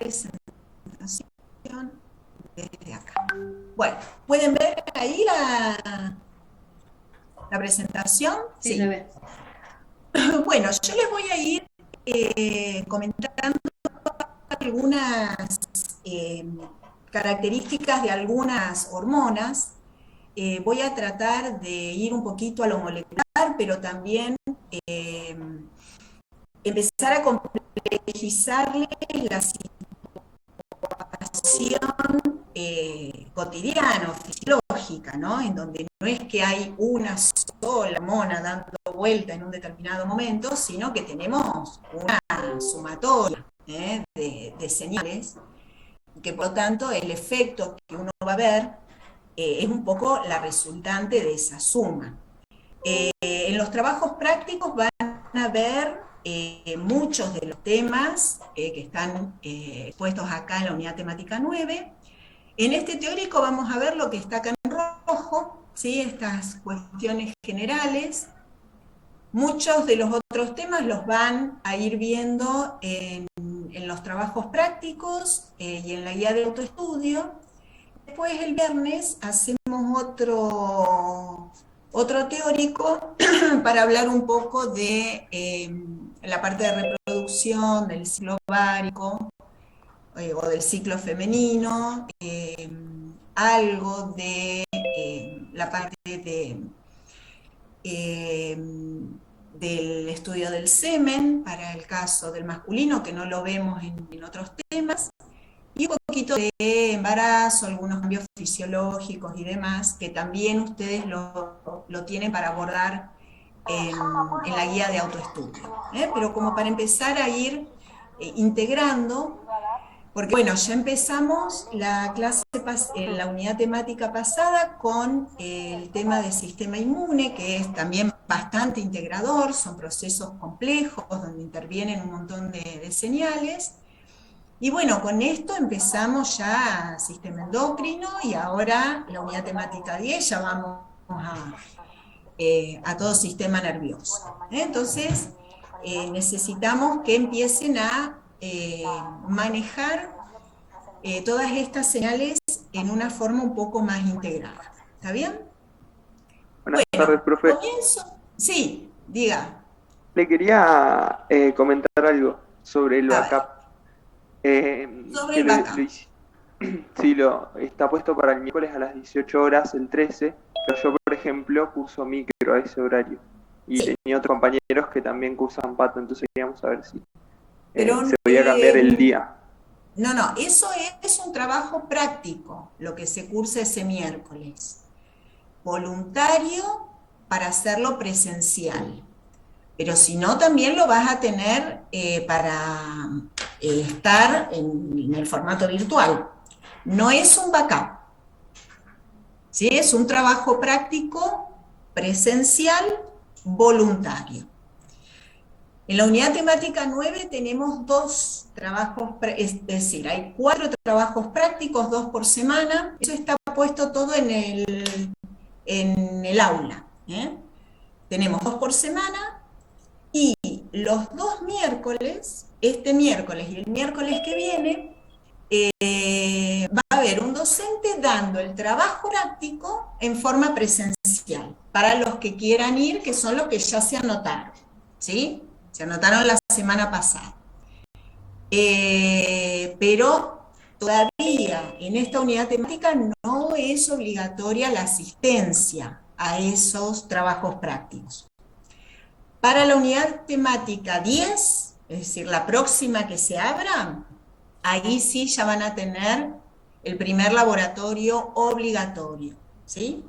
presentación desde acá. Bueno, ¿pueden ver ahí la presentación? Sí, se ve. Bueno, yo les voy a ir comentando algunas características de algunas hormonas. Voy a tratar de ir un poquito a lo molecular, pero también empezar a complejizarles la situación cotidiana, fisiológica, ¿no? En donde no es que hay una sola hormona dando vuelta en un determinado momento, sino que tenemos una sumatoria de señales, que por lo tanto el efecto que uno va a ver es un poco la resultante de esa suma. En los trabajos prácticos van a ver muchos de los temas que están expuestos acá en la unidad temática 9. En este teórico vamos a ver lo que está acá en rojo, ¿sí? Estas cuestiones generales. Muchos de los otros temas los van a ir viendo en los trabajos prácticos y en la guía de autoestudio. Después el viernes hacemos otro teórico para hablar un poco de la parte de reproducción, del ciclo ovárico o del ciclo femenino, algo de la parte del estudio del semen para el caso del masculino, que no lo vemos en otros temas, y un poquito de embarazo, algunos cambios fisiológicos y demás, que también ustedes lo tienen para abordar en la guía de autoestudio. Pero como para empezar a ir integrando, porque bueno, ya empezamos la clase, la unidad temática pasada con el tema del sistema inmune, que es también bastante integrador, son procesos complejos donde intervienen un montón de señales. Y bueno, con esto empezamos ya sistema endocrino y ahora la unidad temática 10 ya vamos a todo sistema nervioso. Entonces, necesitamos que empiecen a manejar todas estas señales en una forma un poco más integrada. ¿Está bien? Buenas tardes, profe. Comienzo. Sí, diga. Le quería comentar algo sobre el backup. Sobre el backup. Sí, está puesto para el miércoles a las 18 horas, el 13, pero yo, por ejemplo, curso micro a ese horario. Y sí, tenía otros compañeros que también cursan pato, entonces queríamos saber si se podía cambiar el día. No, eso es un trabajo práctico, lo que se cursa ese miércoles. Voluntario para hacerlo presencial. Pero si no, también lo vas a tener para estar en el formato virtual. No es un backup. ¿Sí? Es un trabajo práctico, presencial, voluntario. En la unidad temática 9 tenemos 2 trabajos, es decir, hay 4 trabajos prácticos, 2 por semana. Eso está puesto todo en el aula. Tenemos 2 por semana y los 2 miércoles, este miércoles y el miércoles que viene, va a haber un docente dando el trabajo práctico en forma presencial para los que quieran ir, que son los que ya se anotaron, ¿sí? Se anotaron la semana pasada. Pero todavía en esta unidad temática no es obligatoria la asistencia a esos trabajos prácticos. Para la unidad temática 10, es decir, la próxima que se abra, ahí sí ya van a tener el primer laboratorio obligatorio, ¿sí?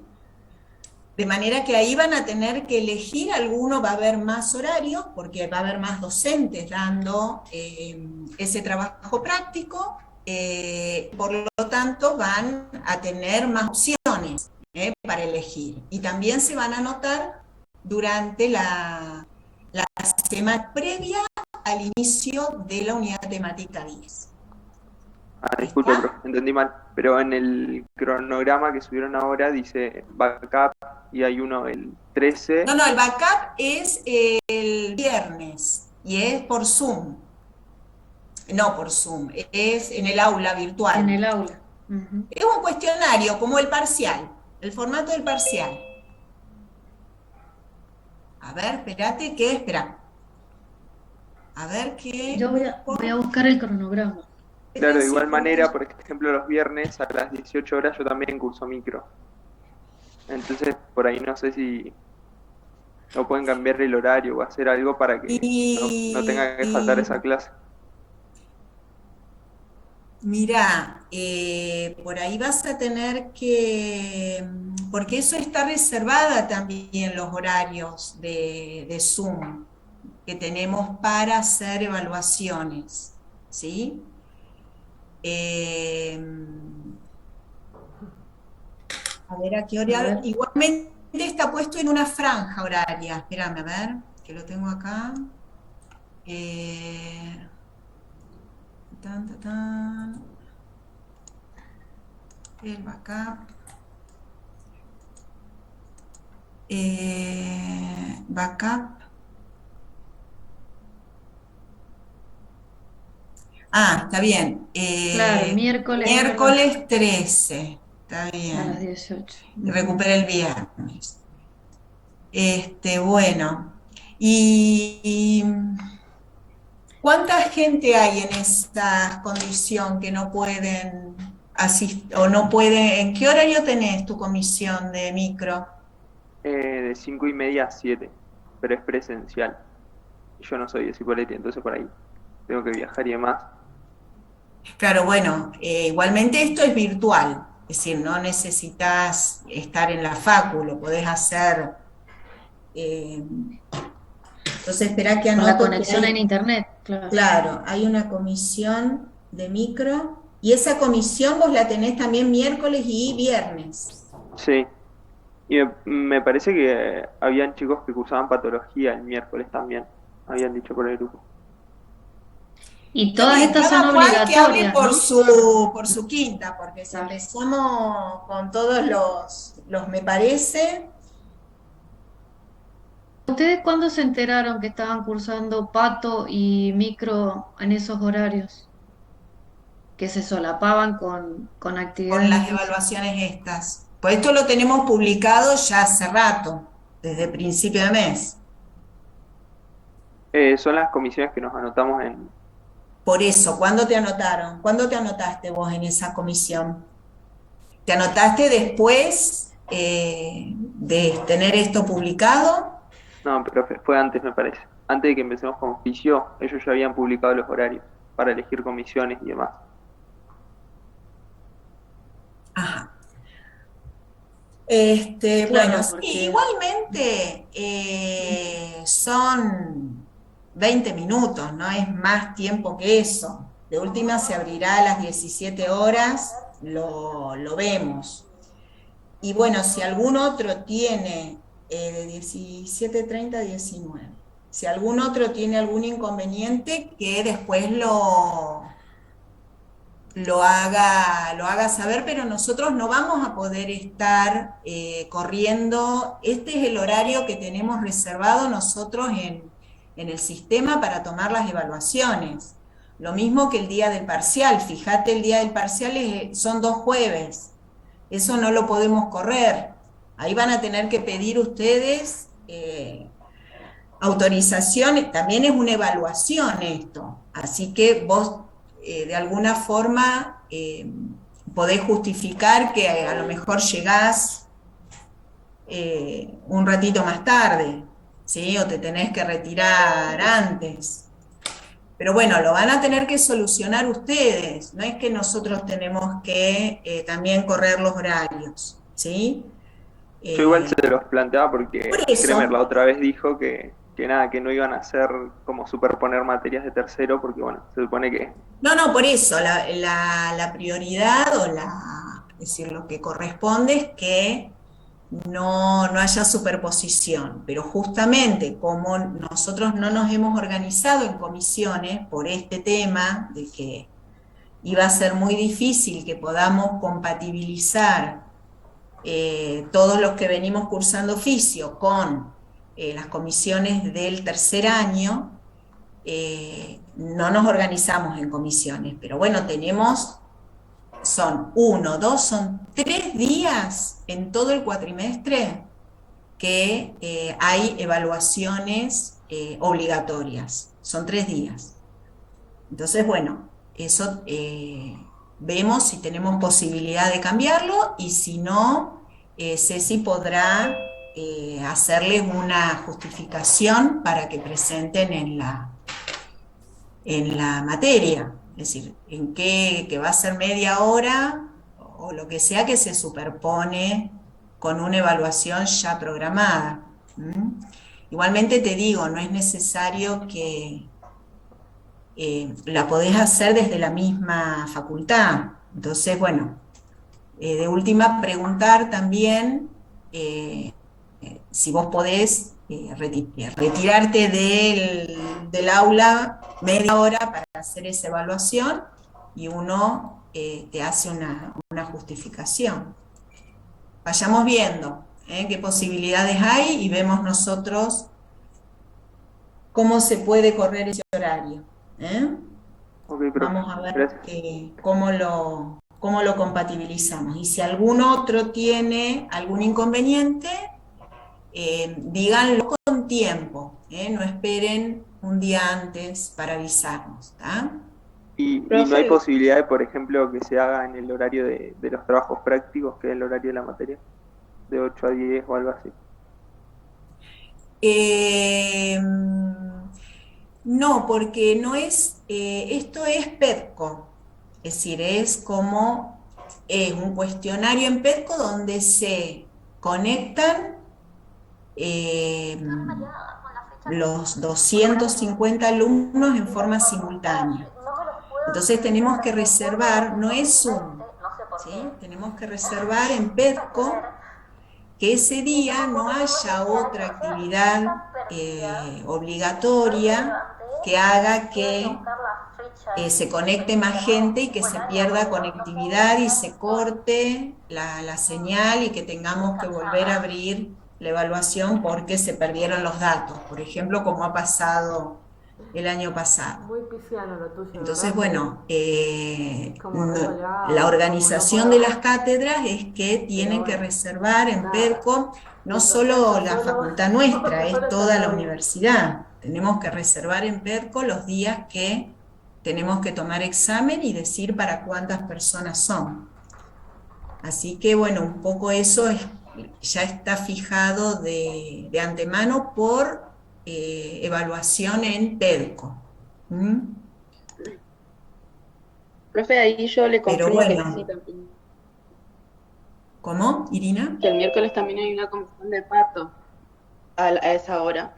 De manera que ahí van a tener que elegir, alguno va a haber más horarios, porque va a haber más docentes dando ese trabajo práctico, por lo tanto van a tener más opciones para elegir. Y también se van a anotar durante la semana previa al inicio de la unidad temática 10. Disculpe, profe, entendí mal, pero en el cronograma que subieron ahora dice backup y hay uno el 13. No, el backup es el viernes y es por Zoom. No por Zoom, es en el aula virtual. En el aula. Ujú. Es un cuestionario, como el parcial, el formato del parcial. A ver, espérate, espera. A ver qué. Yo voy a buscar el cronograma. Claro, de igual manera, por ejemplo, los viernes a las 18 horas yo también curso micro. Entonces, por ahí no sé si no pueden cambiar el horario o hacer algo para que no tenga que faltar esa clase. Mira, por ahí vas a tener que, porque eso está reservada también los horarios de Zoom que tenemos para hacer evaluaciones, ¿sí? A ver a qué hora. Igualmente está puesto en una franja horaria. Espérame, a ver, que lo tengo acá. El backup. Backup. Está bien. Claro, miércoles. Miércoles 13. Está bien. A las 18. Recupera el viernes. Bueno. Y ¿cuánta gente hay en esta condición que no pueden asistir o no pueden? ¿En qué horario tenés tu comisión de micro? De 5:30 a 7, pero es presencial. Yo no soy de Cipolletti, entonces por ahí tengo que viajar y demás. Claro, bueno, igualmente esto es virtual, es decir, no necesitas estar en la facu, lo podés hacer. Entonces, espera que anoto. Con la conexión en internet, claro. Claro, hay una comisión de micro, y esa comisión vos la tenés también miércoles y viernes. Sí, y me parece que habían chicos que cursaban patología el miércoles también, habían dicho por el grupo. Y todas estas son obligatorias, que hable por, ¿no? por su quinta, porque si empezamos con todos los me parece. ¿Ustedes cuándo se enteraron que estaban cursando pato y micro en esos horarios? Que se solapaban con actividades. Con las evaluaciones estas. Pues esto lo tenemos publicado ya hace rato, desde principio de mes. Son las comisiones que nos anotamos en... Por eso, ¿cuándo te anotaron? ¿Cuándo te anotaste vos en esa comisión? ¿Te anotaste después de tener esto publicado? No, pero fue antes, me parece. Antes de que empecemos con oficio, ellos ya habían publicado los horarios para elegir comisiones y demás. Ajá. Claro, bueno, porque... sí, igualmente son 20 minutos, no es más tiempo que eso. De última se abrirá a las 17 horas, lo vemos. Y bueno, si algún otro tiene de 17:30 a 19, si algún otro tiene algún inconveniente, que después lo haga saber, pero nosotros no vamos a poder estar corriendo. Este es el horario que tenemos reservado nosotros en el sistema para tomar las evaluaciones. Lo mismo que el día del parcial. Fíjate, el día del parcial son 2 jueves. Eso no lo podemos correr. Ahí van a tener que pedir ustedes autorización. También es una evaluación esto. Así que vos de alguna forma podés justificar que a lo mejor llegás un ratito más tarde, ¿sí? O te tenés que retirar antes. Pero bueno, lo van a tener que solucionar ustedes, no es que nosotros tenemos que también correr los horarios, ¿sí? Yo igual se los planteaba porque Kremer la otra vez dijo que nada, que no iban a hacer como superponer materias de tercero, porque bueno, se supone que... No, por eso, la prioridad es decir, lo que corresponde es que no haya superposición, pero justamente como nosotros no nos hemos organizado en comisiones por este tema de que iba a ser muy difícil que podamos compatibilizar todos los que venimos cursando oficio con las comisiones del tercer año, no nos organizamos en comisiones, pero bueno, son 3 días en todo el cuatrimestre que hay evaluaciones obligatorias, son 3 días. Entonces, bueno, eso vemos si tenemos posibilidad de cambiarlo y si no, Ceci podrá hacerles una justificación para que presenten en la materia, es decir, en que va a ser media hora o lo que sea que se superpone con una evaluación ya programada. Igualmente te digo, no es necesario que la podés hacer desde la misma facultad. Entonces, bueno, de última preguntar también si vos podés retirarte del aula media hora para hacer esa evaluación y uno te hace una justificación. Vayamos viendo qué posibilidades hay y vemos nosotros cómo se puede correr ese horario. Okay, vamos a ver cómo lo compatibilizamos. Y si algún otro tiene algún inconveniente, díganlo con tiempo, no esperen un día antes para avisarnos. ¿Y no hay posibilidad de, por ejemplo, que se haga en el horario de los trabajos prácticos, que es el horario de la materia, de 8 a 10 o algo así? No, porque no es, esto es PEDCO, es decir, es un cuestionario en PEDCO donde se conectan los 250 alumnos en forma simultánea. Entonces tenemos que reservar, no es Zoom, ¿sí? Tenemos que reservar en PEDCO que ese día no haya otra actividad obligatoria que haga que se conecte más gente y que se pierda conectividad y se corte la señal y que tengamos que volver a abrir la evaluación porque se perdieron los datos, por ejemplo, como ha pasado el año pasado. Muy pisciano lo tuyo. Entonces, ¿verdad? bueno, la organización de las cátedras es que tienen que reservar en PEDCO, no solo la facultad nuestra, es toda la universidad. Tenemos que reservar en PEDCO los días que tenemos que tomar examen y decir para cuántas personas son. Así que, bueno, un poco eso ya está fijado de antemano por evaluación en PEDCO. Profe, ahí yo le confirmo bueno, que sí también. ¿Cómo, Irina? Que el miércoles también hay una comisión de parto a esa hora.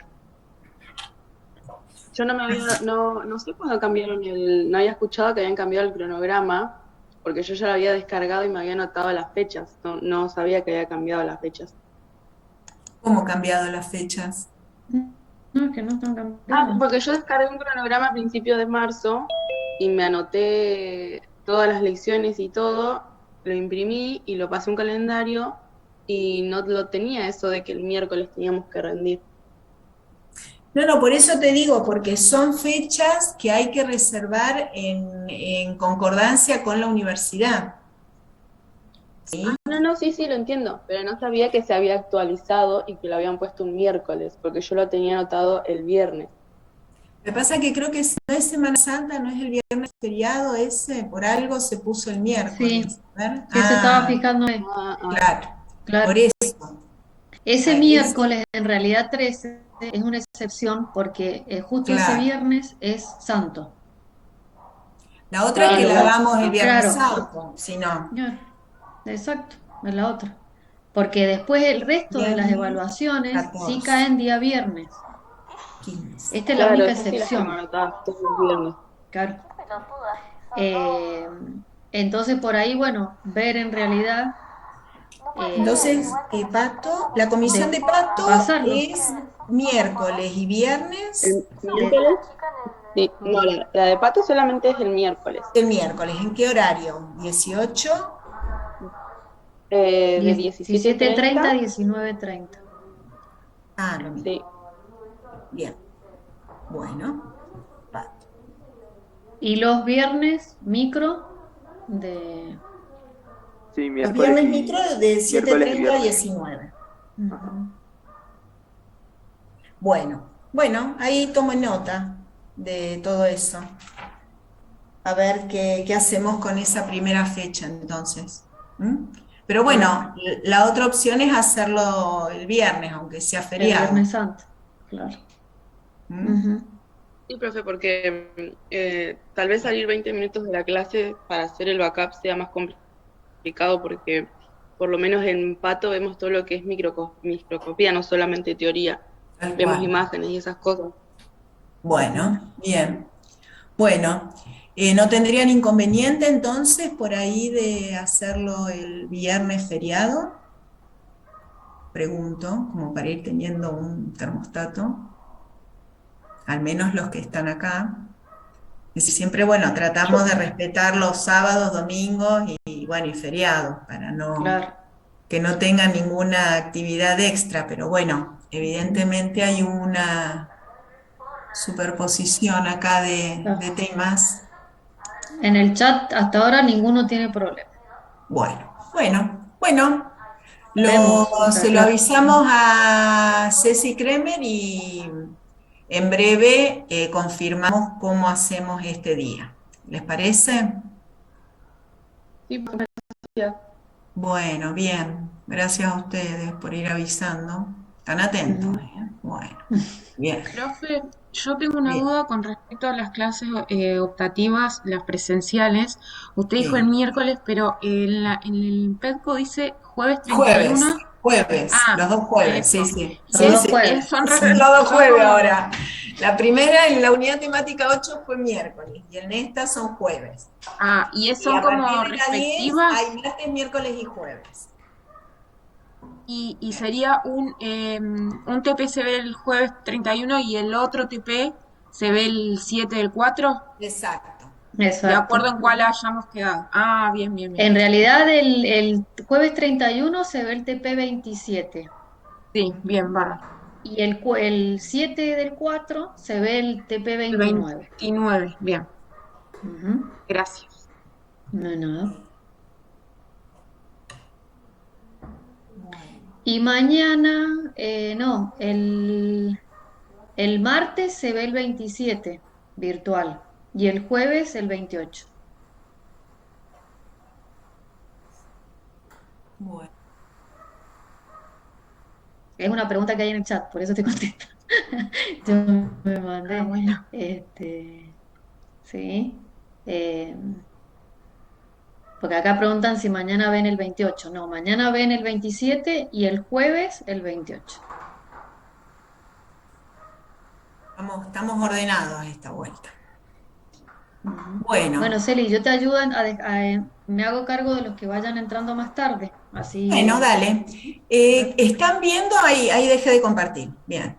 Yo no sé cuándo cambiaron no había escuchado que habían cambiado el cronograma, porque yo ya lo había descargado y me había anotado las fechas. No sabía que había cambiado las fechas. ¿Cómo cambiado las fechas? No, es que no están cambiando. Porque yo descargué un cronograma a principios de marzo y me anoté todas las lecciones y todo, lo imprimí y lo pasé a un calendario y no lo tenía eso de que el miércoles teníamos que rendir. No, por eso te digo, porque son fechas que hay que reservar en concordancia con la universidad. ¿Sí? Sí, lo entiendo, pero no sabía que se había actualizado y que lo habían puesto un miércoles, porque yo lo tenía anotado el viernes. Lo que pasa es que creo que no es Semana Santa, no es el viernes feriado ese, por algo se puso el miércoles. Sí, que se estaba fijando. Claro, por eso. Ese miércoles, en realidad 13, es una excepción porque justo ese viernes es santo. La otra es que la hagamos el viernes santo, si no. Exacto, es la otra. Porque después el resto de las evaluaciones 14. Sí caen día viernes. 15. Esta es la única excepción. Claro. Entonces por ahí, bueno, ver en realidad. Entonces, Pato, la comisión de Pato es miércoles y viernes. ¿El miércoles? Sí, no, la de Pato solamente es el miércoles. El miércoles, ¿en qué horario? ¿18? De 17:30 a 19:30. Lo mismo. Sí. Bien. Bueno, Pato. Y los viernes micro de... Sí, Los miércoles viernes y micro de miércoles y 7:30 a viernes. 19. Ajá. Bueno, ahí tomo nota de todo eso. A ver qué hacemos con esa primera fecha entonces. ¿Mm? Pero bueno, la otra opción es hacerlo el viernes, aunque sea El feriado. Viernes Santo, claro. ¿Mm? Ujú. Sí, profe, porque tal vez salir 20 minutos de la clase para hacer el backup sea más complicado porque por lo menos en Pato vemos todo lo que es microscopía, no solamente teoría. Tal Vemos cual. imágenes y esas cosas. Bueno, bien. Bueno, ¿no tendrían inconveniente entonces por ahí de hacerlo el viernes feriado? Pregunto, como para ir teniendo un termostato, al menos los que están acá. Es decir, siempre, bueno, tratamos de respetar los sábados, domingos y bueno, y feriados, para Claro. que no tengan ninguna actividad extra, pero bueno, evidentemente hay una superposición acá de temas. En el chat hasta ahora ninguno tiene problema. Bueno, Vemos, o sea, se lo claro. avisamos a Ceci Kremer y en breve confirmamos cómo hacemos este día. ¿Les parece? Sí, profe, gracias. Bueno, bien. Gracias a ustedes por ir avisando. Están atentos, Ujú. ¿eh? Bueno, bien, Profe, yo tengo una bien, duda con respecto a las clases optativas, las presenciales. Usted dijo el sí. miércoles, pero en el PEDCO dice jueves Jueves, 31. los Ah, dos jueves, sí, eso. sí, Y sí, Los dos es, sí. jueves. Son los dos son jueves como, ahora. La primera en la unidad temática 8 fue miércoles y en esta son jueves. Y son a partir como de la 10 hay respectivas martes, miércoles y jueves. y sería un TP se ve el jueves 31 y el otro TP se ve el 7 del 4, Exacto. de acuerdo Exacto. en cuál hayamos quedado. Ah, bien, bien, bien. En realidad el jueves 31 se ve el TP 27 Sí, bien, bárbaro. y el 7 del 4 se ve el TP El 29. 29, bien, Ujú. gracias. No, no. Bueno, Y mañana, no, el martes se ve el 27 virtual y el jueves el 28. bueno. Es una pregunta que hay en el chat, por eso te contesto. Yo me Ah, mandé, bueno. sí, eh, porque acá preguntan si mañana ven el 28. No, mañana ven el 27 y el jueves el 28. Estamos ordenados esta vuelta. Ujú. Bueno, Bueno, Celi, yo te ayudo me hago cargo de los que vayan entrando más tarde, bueno, así. dale. Dale. ¿Están viendo? Ahí dejé de compartir. Bien,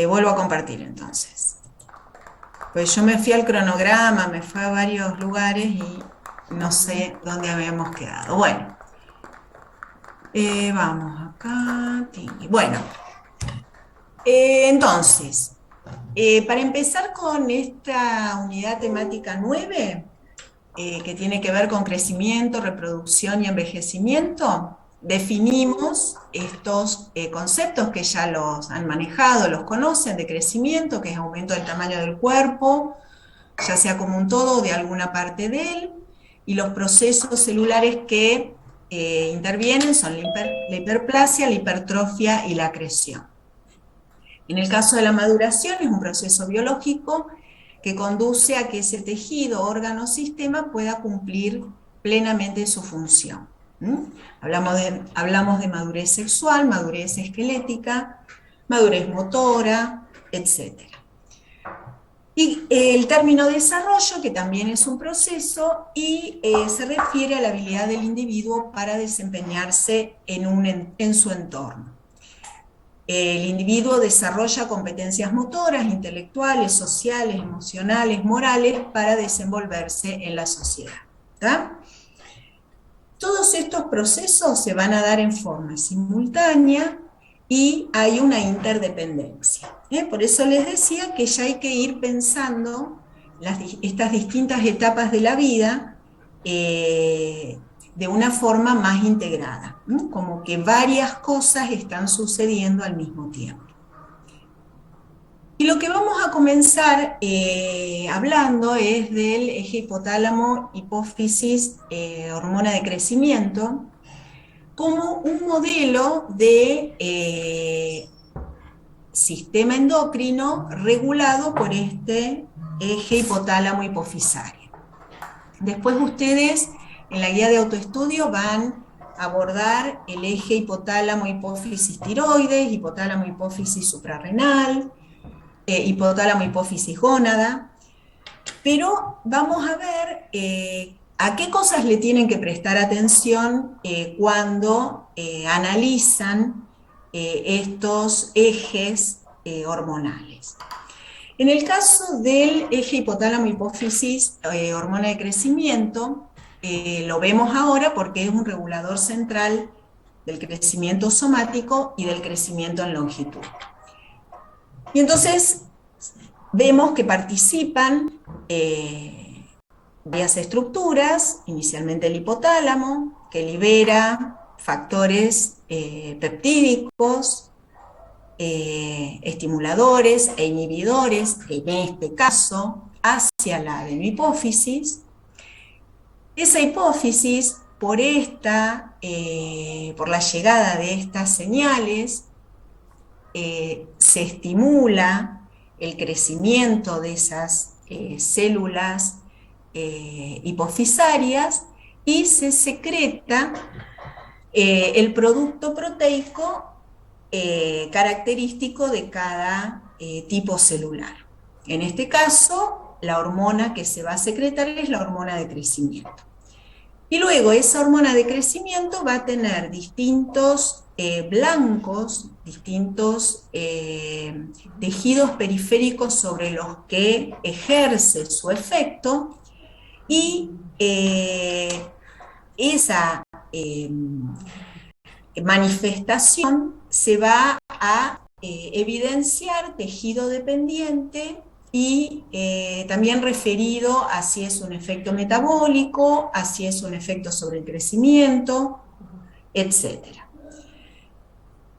vuelvo a compartir entonces. Pues yo me fui al cronograma, me fui a varios lugares y no sé dónde habíamos quedado. Bueno, vamos acá. Bueno, entonces, para empezar con esta unidad temática 9, que tiene que ver con crecimiento, reproducción y envejecimiento, definimos estos conceptos que ya los han manejado, los conocen, de crecimiento, que es aumento del tamaño del cuerpo, ya sea como un todo o de alguna parte de él, y los procesos celulares que intervienen son la hiperplasia, la hipertrofia y la acreción. En el caso de la maduración es un proceso biológico que conduce a que ese tejido, órgano o sistema pueda cumplir plenamente su función. Hablamos de madurez sexual, madurez esquelética, madurez motora, etc. Y el término desarrollo, que también es un proceso, y se refiere a la habilidad del individuo para desempeñarse en su entorno. El individuo desarrolla competencias motoras, intelectuales, sociales, emocionales, morales para desenvolverse en la sociedad. ¿Tá? Todos estos procesos se van a dar en forma simultánea y hay una interdependencia. Por eso les decía que ya hay que ir pensando estas distintas etapas de la vida de una forma más integrada, ¿no? Como que varias cosas están sucediendo al mismo tiempo. Y lo que vamos a comenzar hablando es del eje hipotálamo, hipófisis, hormona de crecimiento, como un modelo de sistema endocrino regulado por este eje hipotálamo hipofisario. Después ustedes en la guía de autoestudio van a abordar el eje hipotálamo hipófisis tiroides, hipotálamo hipófisis suprarrenal, hipotálamo hipófisis gónada, pero vamos a ver a qué cosas le tienen que prestar atención cuando analizan estos ejes hormonales. En el caso del eje hipotálamo hipófisis hormona de crecimiento, lo vemos ahora porque es un regulador central del crecimiento somático y del crecimiento en longitud. Y entonces vemos que participan varias estructuras, inicialmente el hipotálamo, que libera factores peptídicos, estimuladores e inhibidores, en este caso, hacia la adenohipófisis. Esa hipófisis, por la llegada de estas señales, se estimula el crecimiento de esas células hipofisarias y se secreta el producto proteico característico de cada tipo celular. En este caso, la hormona que se va a secretar es la hormona de crecimiento. Y luego esa hormona de crecimiento va a tener distintos blancos, distintos tejidos periféricos sobre los que ejerce su efecto, y esa manifestación se va a evidenciar tejido dependiente y también referido a si es un efecto metabólico, a si es un efecto sobre el crecimiento, etc.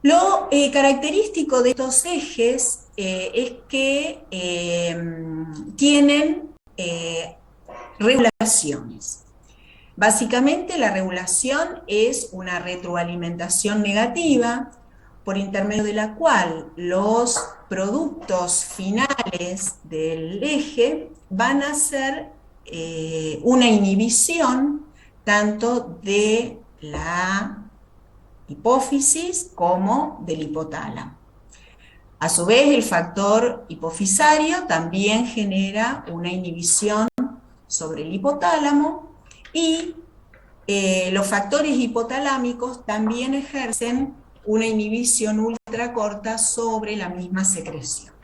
Lo característico de estos ejes es que tienen regulaciones. Básicamente la regulación es una retroalimentación negativa por intermedio de la cual los productos finales del eje van a ser una inhibición tanto de la hipófisis como del hipotálamo. A su vez, el factor hipofisario también genera una inhibición sobre el hipotálamo y los factores hipotalámicos también ejercen una inhibición ultracorta sobre la misma secreción.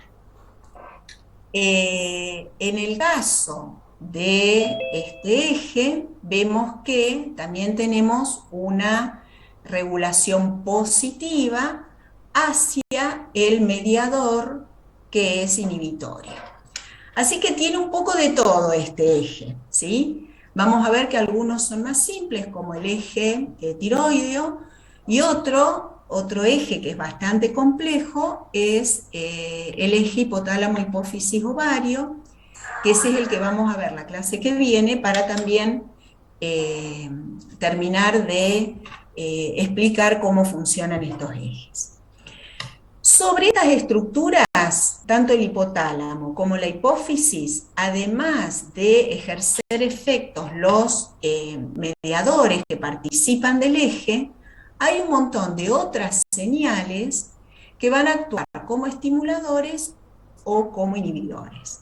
En el caso de este eje, vemos que también tenemos una regulación positiva hacia el mediador que es inhibitorio. Así que tiene un poco de todo este eje, ¿sí? Vamos a ver que algunos son más simples, como el eje tiroideo, y otro eje que es bastante complejo es el eje hipotálamo hipófisis ovario, que ese es el que vamos a ver la clase que viene para también terminar de explicar cómo funcionan estos ejes. Sobre estas estructuras, tanto el hipotálamo como la hipófisis, además de ejercer efectos los mediadores que participan del eje, hay un montón de otras señales que van a actuar como estimuladores o como inhibidores.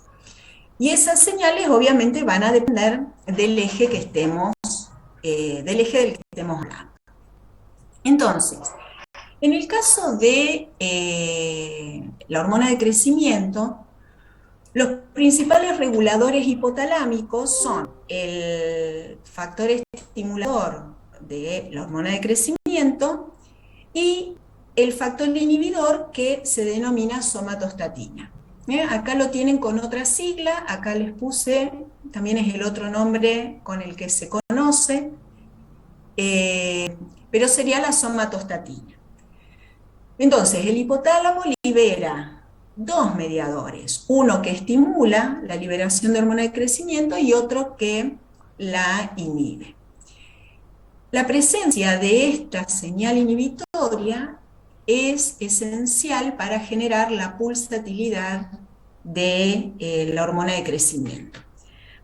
Y esas señales obviamente van a depender del eje que estemos, del eje del que estemos hablando. Entonces, en el caso de la hormona de crecimiento, los principales reguladores hipotalámicos son el factor estimulador de la hormona de crecimiento y el factor inhibidor que se denomina somatostatina. Acá lo tienen con otra sigla, acá les puse, también es el otro nombre con el que se conoce, pero sería la somatostatina. Entonces, el hipotálamo libera dos mediadores, uno que estimula la liberación de hormona de crecimiento y otro que la inhibe. La presencia de esta señal inhibitoria es esencial para generar la pulsatilidad de la hormona de crecimiento.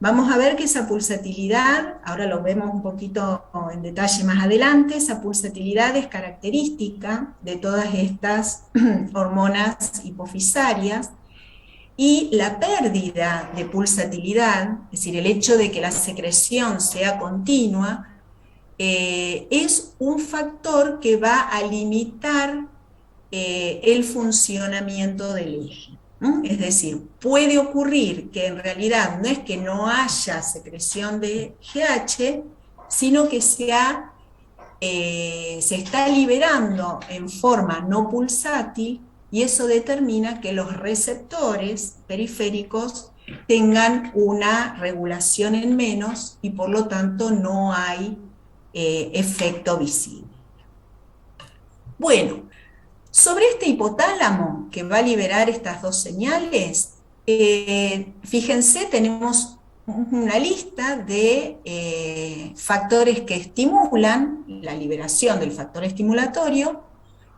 Vamos a ver que esa pulsatilidad, ahora lo vemos un poquito en detalle más adelante, esa pulsatilidad es característica de todas estas hormonas hipofisarias, y la pérdida de pulsatilidad, es decir, el hecho de que la secreción sea continua, es un factor que va a limitar el funcionamiento del eje. Es decir, puede ocurrir que en realidad no es que no haya secreción de GH, sino que se está liberando en forma no pulsátil, y eso determina que los receptores periféricos tengan una regulación en menos y por lo tanto no hay efecto visible. Bueno, sobre este hipotálamo que va a liberar estas dos señales, fíjense, tenemos una lista de factores que estimulan la liberación del factor estimulatorio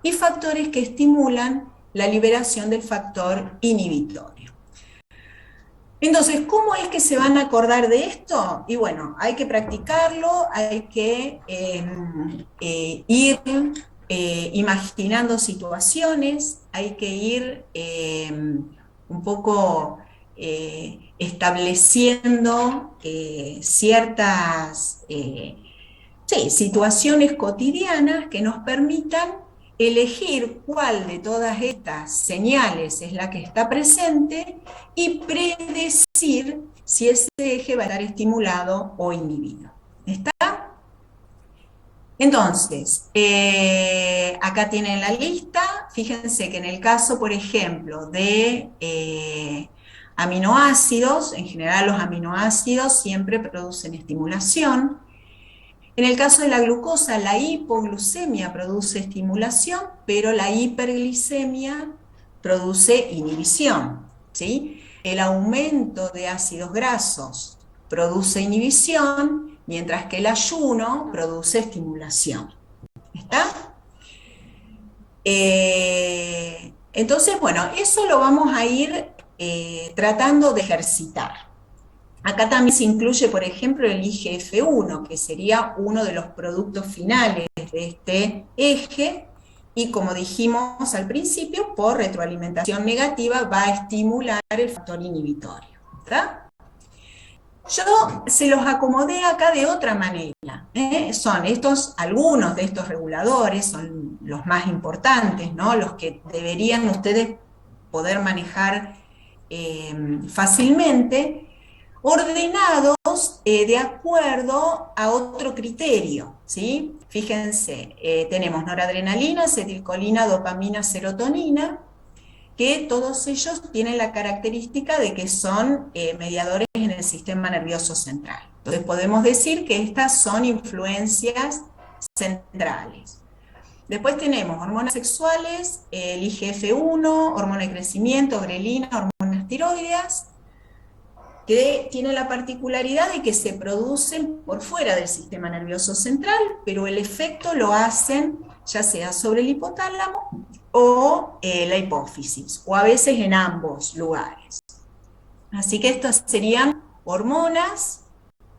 y factores que estimulan la liberación del factor inhibitorio. Entonces, ¿cómo es que se van a acordar de esto? Y bueno, hay que practicarlo, hay que ir imaginando situaciones, hay que ir un poco estableciendo ciertas situaciones cotidianas que nos permitan elegir cuál de todas estas señales es la que está presente y predecir si ese eje va a estar estimulado o inhibido. ¿Está? Entonces, acá tienen la lista. Fíjense que en el caso, por ejemplo, de aminoácidos, en general los aminoácidos siempre producen estimulación. En el caso de la glucosa, la hipoglucemia produce estimulación, pero la hiperglicemia produce inhibición, ¿sí? El aumento de ácidos grasos produce inhibición, mientras que el ayuno produce estimulación. ¿Está? Entonces, bueno, eso lo vamos a ir tratando de ejercitar. Acá también se incluye, por ejemplo, el IGF-1, que sería uno de los productos finales de este eje, y como dijimos al principio, por retroalimentación negativa va a estimular el factor inhibitorio, ¿verdad? Yo se los acomodé acá de otra manera. Son algunos de estos reguladores, son los más importantes, ¿no? Los que deberían ustedes poder manejar fácilmente, ordenados de acuerdo a otro criterio, ¿sí? Fíjense, tenemos noradrenalina, acetilcolina, dopamina, serotonina, que todos ellos tienen la característica de que son mediadores en el sistema nervioso central. Entonces podemos decir que estas son influencias centrales. Después tenemos hormonas sexuales, el IGF-1, hormona de crecimiento, grelina, hormonas tiroideas, que tienen la particularidad de que se producen por fuera del sistema nervioso central, pero el efecto lo hacen ya sea sobre el hipotálamo o la hipófisis, o a veces en ambos lugares. Así que estas serían hormonas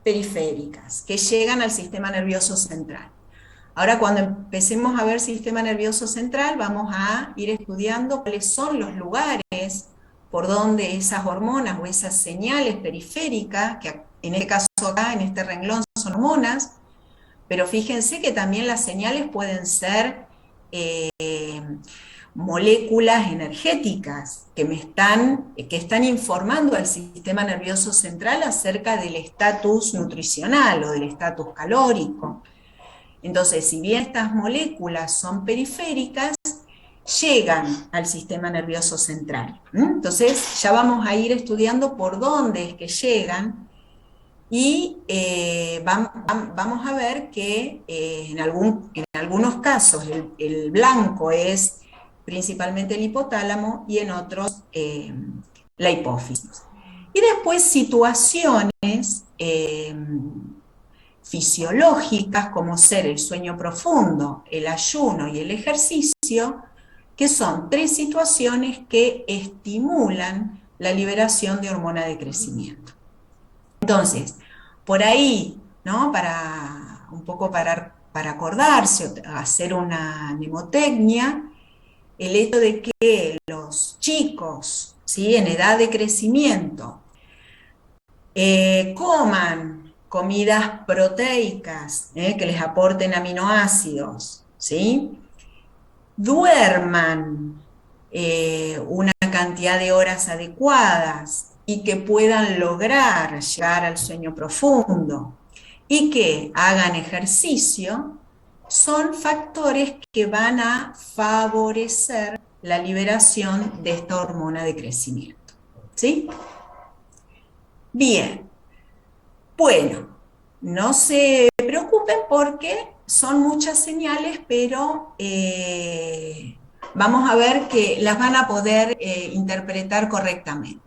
periféricas que llegan al sistema nervioso central. Ahora, cuando empecemos a ver sistema nervioso central, vamos a ir estudiando cuáles son los lugares por donde esas hormonas o esas señales periféricas, que en este caso acá, en este renglón, son hormonas, pero fíjense que también las señales pueden ser moléculas energéticas que están informando al sistema nervioso central acerca del estatus nutricional o del estatus calórico. Entonces, si bien estas moléculas son periféricas, llegan al sistema nervioso central. Entonces ya vamos a ir estudiando por dónde es que llegan y vamos a ver que en algunos casos el blanco es principalmente el hipotálamo y en otros la hipófisis. Y después situaciones fisiológicas como ser el sueño profundo, el ayuno y el ejercicio, que son 3 situaciones que estimulan la liberación de hormona de crecimiento. Entonces, por ahí, ¿no? Un poco para acordarse, hacer una mnemotecnia, el hecho de que los chicos, ¿sí?, en edad de crecimiento, coman comidas proteicas, que les aporten aminoácidos, ¿sí?, duerman una cantidad de horas adecuadas y que puedan lograr llegar al sueño profundo y que hagan ejercicio, son factores que van a favorecer la liberación de esta hormona de crecimiento. ¿Sí? Bien. Bueno, no se preocupen porque son muchas señales, pero vamos a ver que las van a poder interpretar correctamente.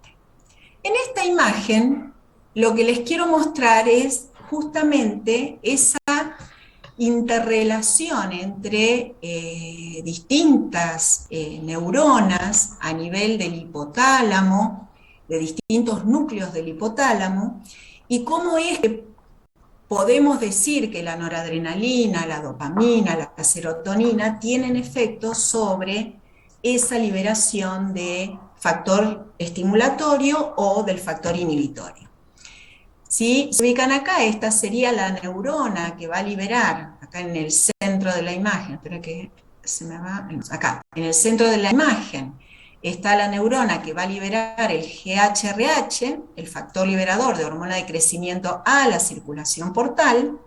En esta imagen, lo que les quiero mostrar es justamente esa interrelación entre distintas neuronas a nivel del hipotálamo, de distintos núcleos del hipotálamo, y cómo es que podemos decir que la noradrenalina, la dopamina, la serotonina tienen efectos sobre esa liberación de factor estimulatorio o del factor inhibitorio. Si se ubican acá, esta sería la neurona que va a liberar, acá en el centro de la imagen, espero que se me va, acá, en el centro de la imagen está la neurona que va a liberar el GHRH, el factor liberador de hormona de crecimiento a la circulación portal,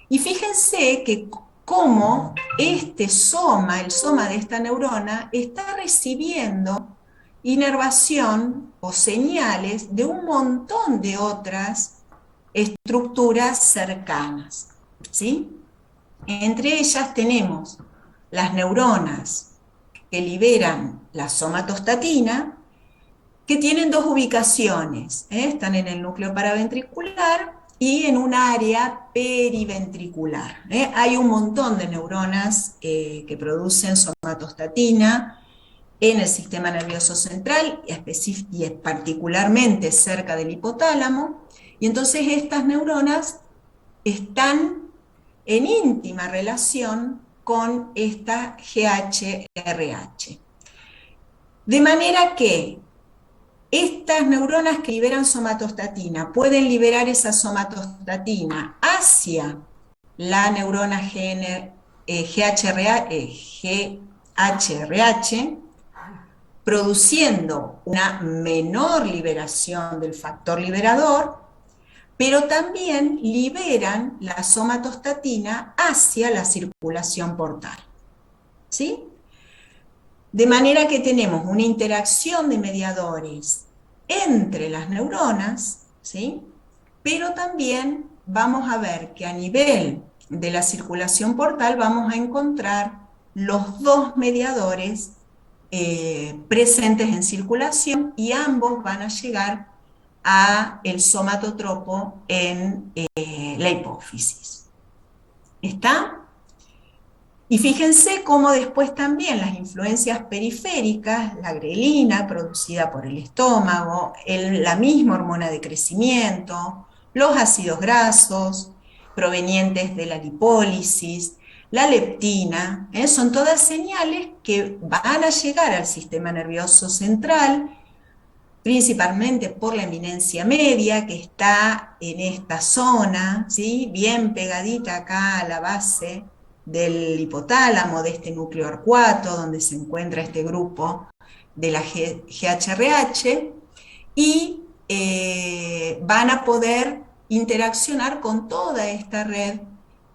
y fíjense que cómo este soma, el soma de esta neurona, está recibiendo inervación o señales de un montón de otras estructuras cercanas, ¿sí? Entre ellas tenemos las neuronas que liberan la somatostatina, que tienen 2 ubicaciones, están en el núcleo paraventricular y en un área periventricular. Hay un montón de neuronas que producen somatostatina en el sistema nervioso central y particularmente cerca del hipotálamo, y entonces estas neuronas están en íntima relación con esta GHRH. De manera que estas neuronas que liberan somatostatina pueden liberar esa somatostatina hacia la neurona GHRH, produciendo una menor liberación del factor liberador, pero también liberan la somatostatina hacia la circulación portal. ¿Sí? De manera que tenemos una interacción de mediadores entre las neuronas, ¿sí?, pero también vamos a ver que a nivel de la circulación portal vamos a encontrar los 2 mediadores presentes en circulación, y ambos van a llegar a el somatotropo en la hipófisis. ¿Está? Y fíjense cómo después también las influencias periféricas, la grelina producida por el estómago, la misma hormona de crecimiento, los ácidos grasos provenientes de la lipólisis, la leptina, son todas señales que van a llegar al sistema nervioso central, principalmente por la eminencia media, que está en esta zona, ¿sí?, bien pegadita acá a la base del hipotálamo, de este núcleo arcuato, donde se encuentra este grupo de la GHRH, y van a poder interaccionar con toda esta red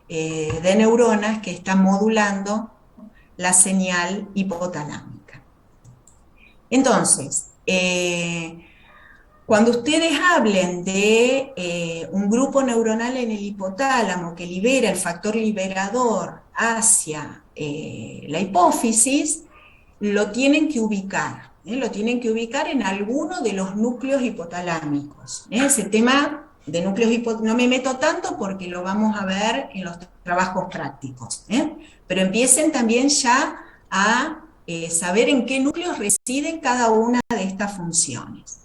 de neuronas que están modulando la señal hipotalámica. Entonces, cuando ustedes hablen de un grupo neuronal en el hipotálamo que libera el factor liberador hacia la hipófisis, lo tienen que ubicar. Lo tienen que ubicar en alguno de los núcleos hipotalámicos. Ese tema de núcleos hipotalámicos no me meto tanto porque lo vamos a ver en los trabajos prácticos. Pero empiecen también ya a saber en qué núcleos residen cada una de estas funciones.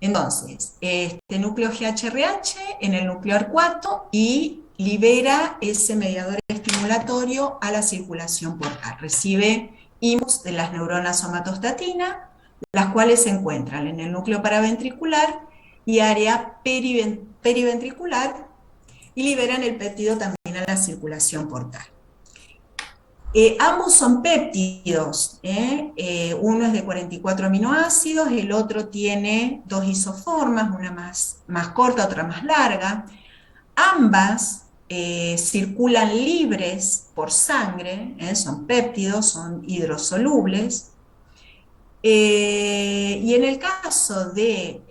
Entonces, este núcleo GHRH en el núcleo arcuato y libera ese mediador estimulatorio a la circulación portal. Recibe inputs de las neuronas somatostatina, las cuales se encuentran en el núcleo paraventricular y área periventricular, y liberan el péptido también a la circulación portal. Ambos son péptidos, uno es de 44 aminoácidos, el otro tiene 2 isoformas, una más corta, otra más larga. Ambas circulan libres por sangre, son péptidos, son hidrosolubles. Y en el caso de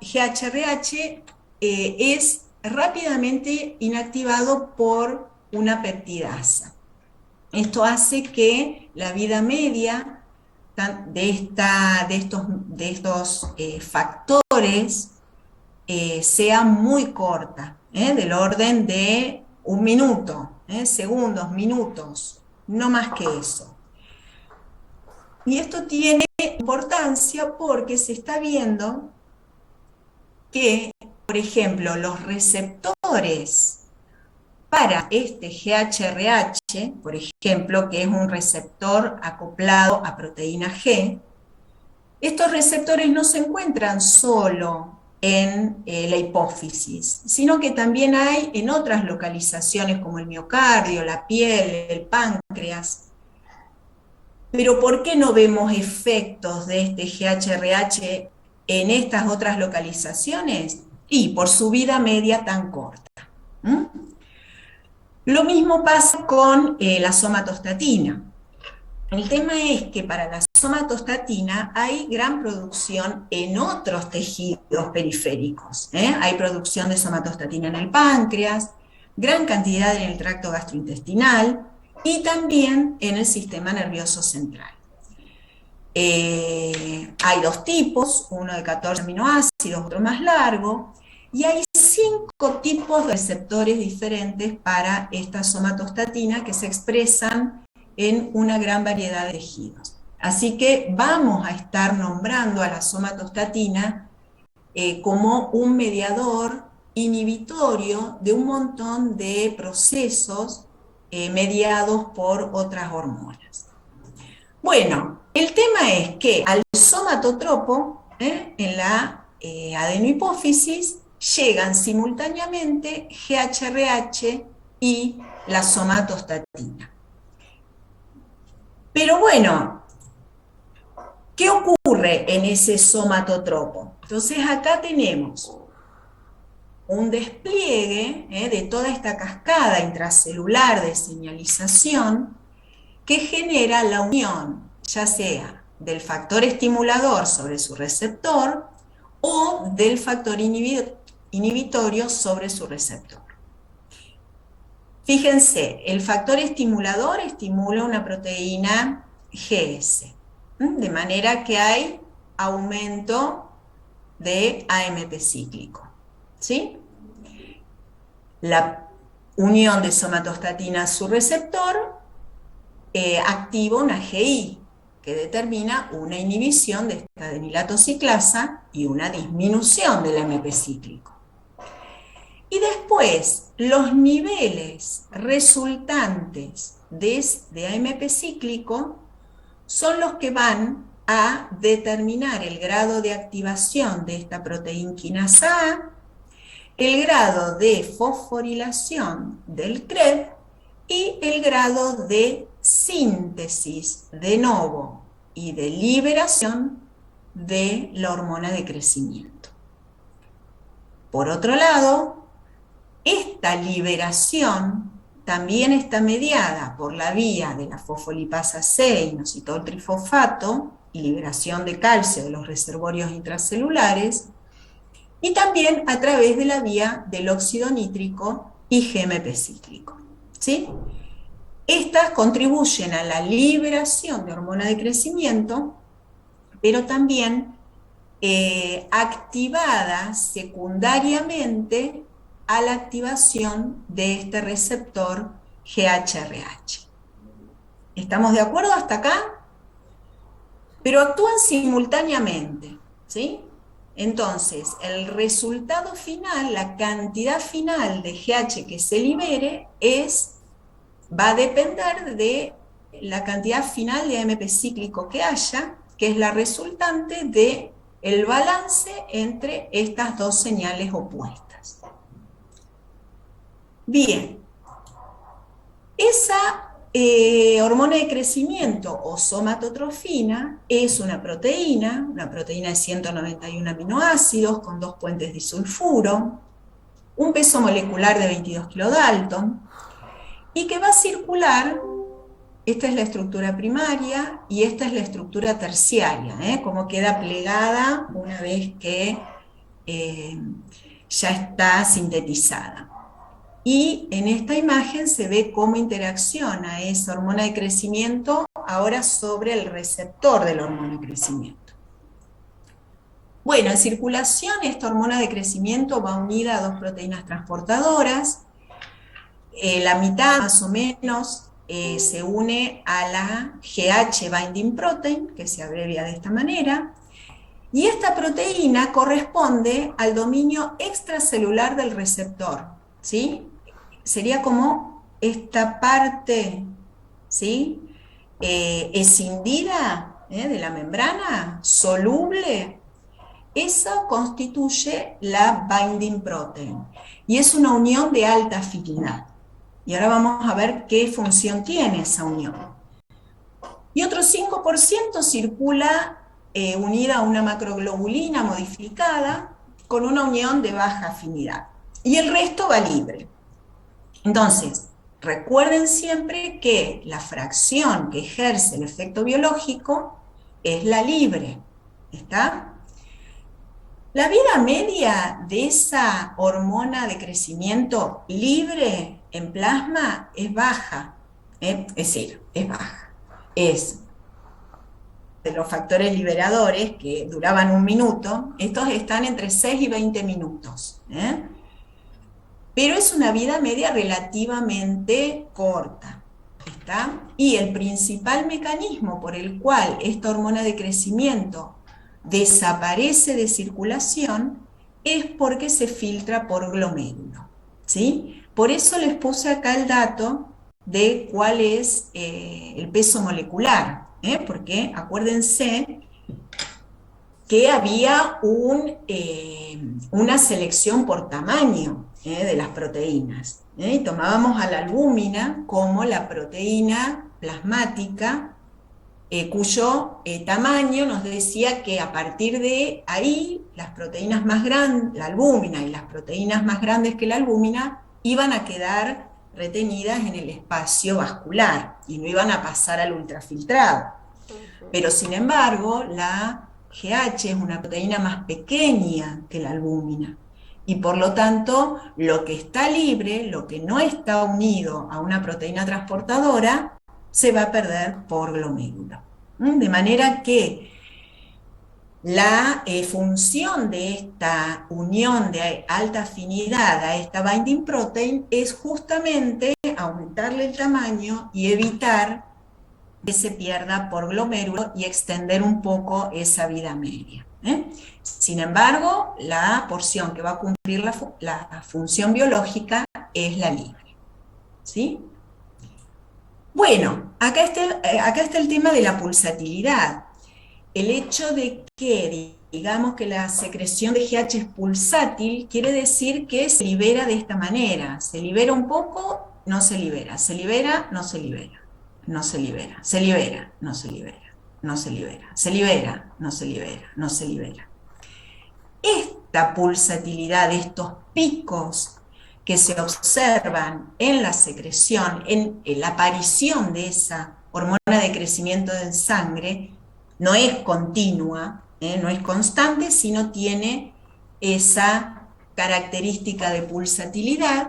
GHRH es rápidamente inactivado por una peptidasa. Esto hace que la vida media de estos factores sea muy corta, del orden de 1 minuto, segundos, minutos, no más que eso. Y esto tiene importancia porque se está viendo que, por ejemplo, los receptores para este GHRH, por ejemplo, que es un receptor acoplado a proteína G, estos receptores no se encuentran solo en la hipófisis, sino que también hay en otras localizaciones como el miocardio, la piel, el páncreas. Pero ¿por qué no vemos efectos de este GHRH en estas otras localizaciones? Y por su vida media tan corta. Lo mismo pasa con la somatostatina. El tema es que para la somatostatina hay gran producción en otros tejidos periféricos. Hay producción de somatostatina en el páncreas, gran cantidad en el tracto gastrointestinal y también en el sistema nervioso central. Hay 2 tipos, uno de 14 aminoácidos, otro más largo, y hay 5 tipos de receptores diferentes para esta somatostatina que se expresan en una gran variedad de tejidos. Así que vamos a estar nombrando a la somatostatina como un mediador inhibitorio de un montón de procesos mediados por otras hormonas. Bueno, el tema es que al somatotropo, en la adenohipófisis, llegan simultáneamente GHRH y la somatostatina. Pero bueno, ¿qué ocurre en ese somatotropo? Entonces acá tenemos un despliegue de toda esta cascada intracelular de señalización que genera la unión, ya sea del factor estimulador sobre su receptor o del factor inhibitorio sobre su receptor. Fíjense, el factor estimulador estimula una proteína GS, de manera que hay aumento de AMP cíclico, ¿sí? La unión de somatostatina a su receptor activa una GI, que determina una inhibición de esta adenilato ciclasa y una disminución del AMP cíclico. Y después, los niveles resultantes de AMP cíclico son los que van a determinar el grado de activación de esta proteína quinasa A, el grado de fosforilación del CREB y el grado de síntesis de novo y de liberación de la hormona de crecimiento. Por otro lado, esta liberación también está mediada por la vía de la fosfolipasa C, inositol trifosfato, y liberación de calcio de los reservorios intracelulares, y también a través de la vía del óxido nítrico y GMP cíclico, ¿sí? Estas contribuyen a la liberación de hormona de crecimiento, pero también activadas secundariamente a la activación de este receptor GHRH. ¿Estamos de acuerdo hasta acá? Pero actúan simultáneamente, ¿sí? Entonces, el resultado final, la cantidad final de GH que se libere va a depender de la cantidad final de AMP cíclico que haya, que es la resultante del balance entre estas dos señales opuestas. Bien, esa hormona de crecimiento o somatotrofina es una proteína de 191 aminoácidos con 2 puentes disulfuro, un peso molecular de 22 kilodalton, y que va a circular. Esta es la estructura primaria y esta es la estructura terciaria, como queda plegada una vez que ya está sintetizada. Y en esta imagen se ve cómo interacciona esa hormona de crecimiento ahora sobre el receptor de la hormona de crecimiento. Bueno, en circulación esta hormona de crecimiento va unida a 2 proteínas transportadoras. La mitad más o menos se une a la GH binding protein, que se abrevia de esta manera, y esta proteína corresponde al dominio extracelular del receptor, ¿sí? Sería como esta parte, ¿sí? Escindida de la membrana, soluble. Eso constituye la binding protein, y es una unión de alta afinidad. Y ahora vamos a ver qué función tiene esa unión. Y otro 5% circula unida a una macroglobulina modificada con una unión de baja afinidad. Y el resto va libre. Entonces, recuerden siempre que la fracción que ejerce el efecto biológico es la libre. ¿Está? La vida media de esa hormona de crecimiento libre en plasma es baja, es decir, es baja. Es de los factores liberadores que duraban 1 minuto, estos están entre 6 y 20 minutos. Pero es una vida media relativamente corta. ¿Está? Y el principal mecanismo por el cual esta hormona de crecimiento desaparece de circulación es porque se filtra por glomérulo, ¿sí? Por eso les puse acá el dato de cuál es el peso molecular, porque acuérdense que había una selección por tamaño de las proteínas, y tomábamos a la albúmina como la proteína plasmática, cuyo tamaño nos decía que a partir de ahí las proteínas más grandes, la albúmina y las proteínas más grandes que la albúmina iban a quedar retenidas en el espacio vascular y no iban a pasar al ultrafiltrado. Pero sin embargo, la GH es una proteína más pequeña que la albúmina y por lo tanto lo que está libre, lo que no está unido a una proteína transportadora, se va a perder por glomérulo. De manera que la función de esta unión de alta afinidad a esta binding protein es justamente aumentarle el tamaño y evitar que se pierda por glomérulo y extender un poco esa vida media. Sin embargo, la porción que va a cumplir la función biológica es la libre. ¿Sí? Bueno, acá está el tema de la pulsatilidad. El hecho de que, digamos que la secreción de GH es pulsátil, quiere decir que se libera de esta manera. Se libera un poco, no se libera. Se libera, no se libera. No se libera. Se libera, no se libera. No se libera. Se libera, no se libera. No se libera. Esta pulsatilidad, estos picos que se observan en la secreción, en la aparición de esa hormona de crecimiento en sangre, no es continua, no es constante, sino tiene esa característica de pulsatilidad,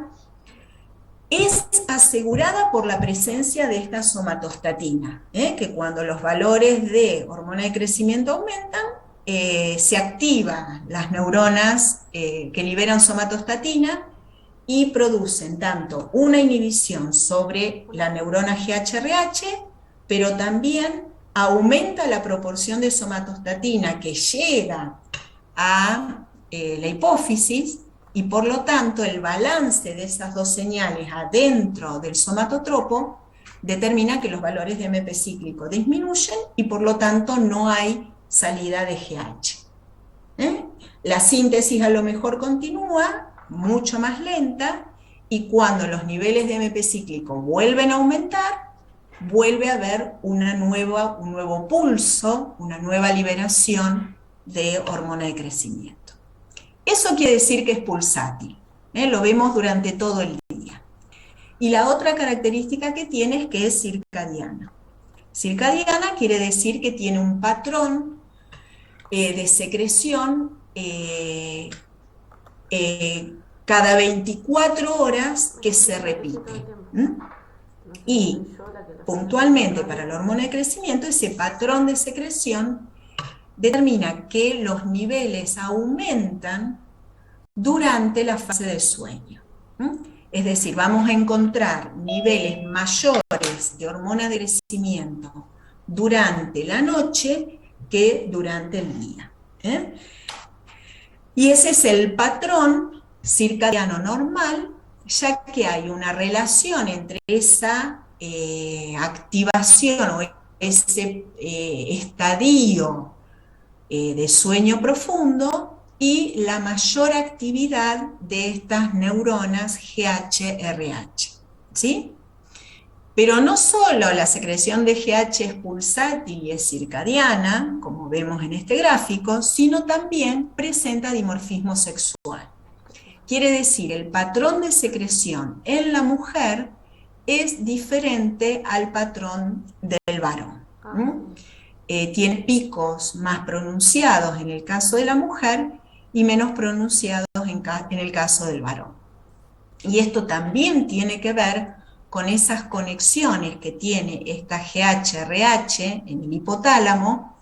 es asegurada por la presencia de esta somatostatina, que cuando los valores de hormona de crecimiento aumentan, se activan las neuronas que liberan somatostatina y producen tanto una inhibición sobre la neurona GHRH, pero también aumenta la proporción de somatostatina que llega a la hipófisis, y por lo tanto el balance de esas dos señales adentro del somatotropo determina que los valores de MP cíclico disminuyen y por lo tanto no hay salida de GH. La síntesis a lo mejor continúa, mucho más lenta, y cuando los niveles de MP cíclico vuelven a aumentar, vuelve a haber un nuevo pulso, una nueva liberación de hormona de crecimiento. Eso quiere decir que es pulsátil, lo vemos durante todo el día. Y la otra característica que tiene es que es circadiana. Circadiana quiere decir que tiene un patrón de secreción cada 24 horas que se repite. Y puntualmente para la hormona de crecimiento, ese patrón de secreción determina que los niveles aumentan durante la fase de sueño. Es decir, vamos a encontrar niveles mayores de hormona de crecimiento durante la noche que durante el día. Y ese es el patrón circadiano normal, ya que hay una relación entre esa activación o ese estadio de sueño profundo y la mayor actividad de estas neuronas GHRH, ¿sí? Pero no solo la secreción de GH es pulsátil y es circadiana, como vemos en este gráfico, sino también presenta dimorfismo sexual. Quiere decir, el patrón de secreción en la mujer es diferente al patrón del varón. Tiene picos más pronunciados en el caso de la mujer y menos pronunciados en el caso del varón. Y esto también tiene que ver con esas conexiones que tiene esta GHRH en el hipotálamo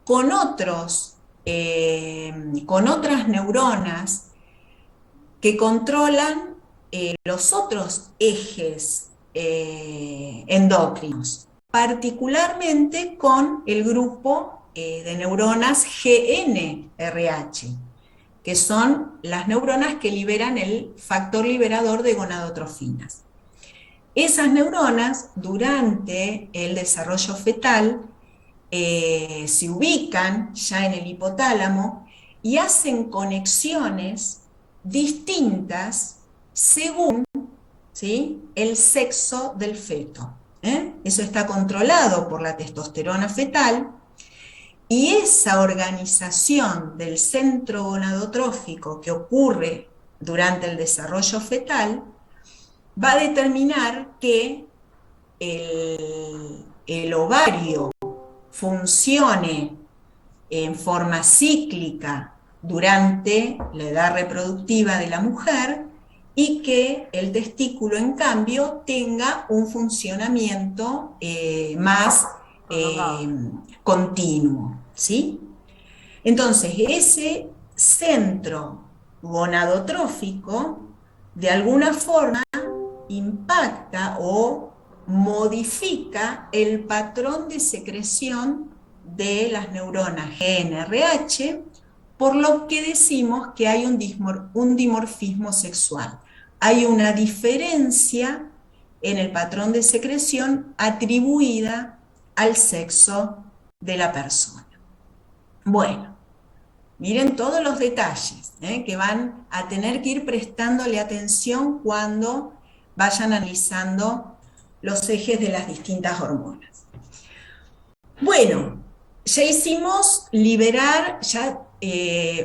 con otras neuronas que controlan los otros ejes endocrinos, particularmente con el grupo de neuronas GNRH, que son las neuronas que liberan el factor liberador de gonadotrofinas. Esas neuronas, durante el desarrollo fetal, se ubican ya en el hipotálamo y hacen conexiones distintas según, ¿sí?, el sexo del feto. Eso está controlado por la testosterona fetal, y esa organización del centro gonadotrófico que ocurre durante el desarrollo fetal va a determinar que el ovario funcione en forma cíclica durante la edad reproductiva de la mujer y que el testículo, en cambio, tenga un funcionamiento más continuo, ¿sí? Entonces, ese centro gonadotrófico, de alguna forma, impacta o modifica el patrón de secreción de las neuronas GNRH, por lo que decimos que hay un dimorfismo sexual. Hay una diferencia en el patrón de secreción atribuida al sexo de la persona. Bueno, miren todos los detalles que van a tener que ir prestándole atención cuando vayan analizando los ejes de las distintas hormonas. Bueno, ya hicimos liberar, ya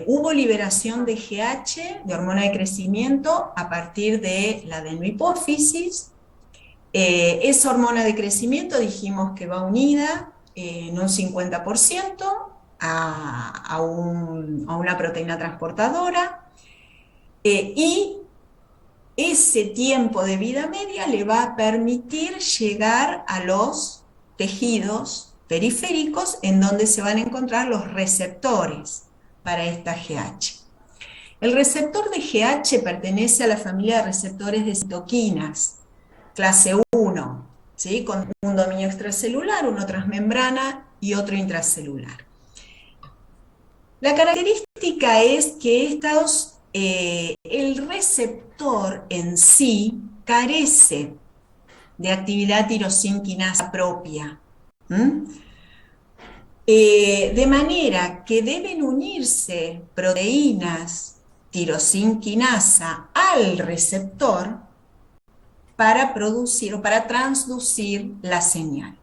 hubo liberación de GH, de hormona de crecimiento, a partir de la adenohipófisis. Esa hormona de crecimiento dijimos que va unida en un 50% a una proteína transportadora, y ese tiempo de vida media le va a permitir llegar a los tejidos periféricos en donde se van a encontrar los receptores para esta GH. El receptor de GH pertenece a la familia de receptores de citoquinas, clase 1, ¿sí? Con un dominio extracelular, uno transmembrana y otro intracelular. La característica es que el receptor en sí carece de actividad tirosinquinasa propia. De manera que deben unirse proteínas tirosinquinasa al receptor para producir o para transducir la señal.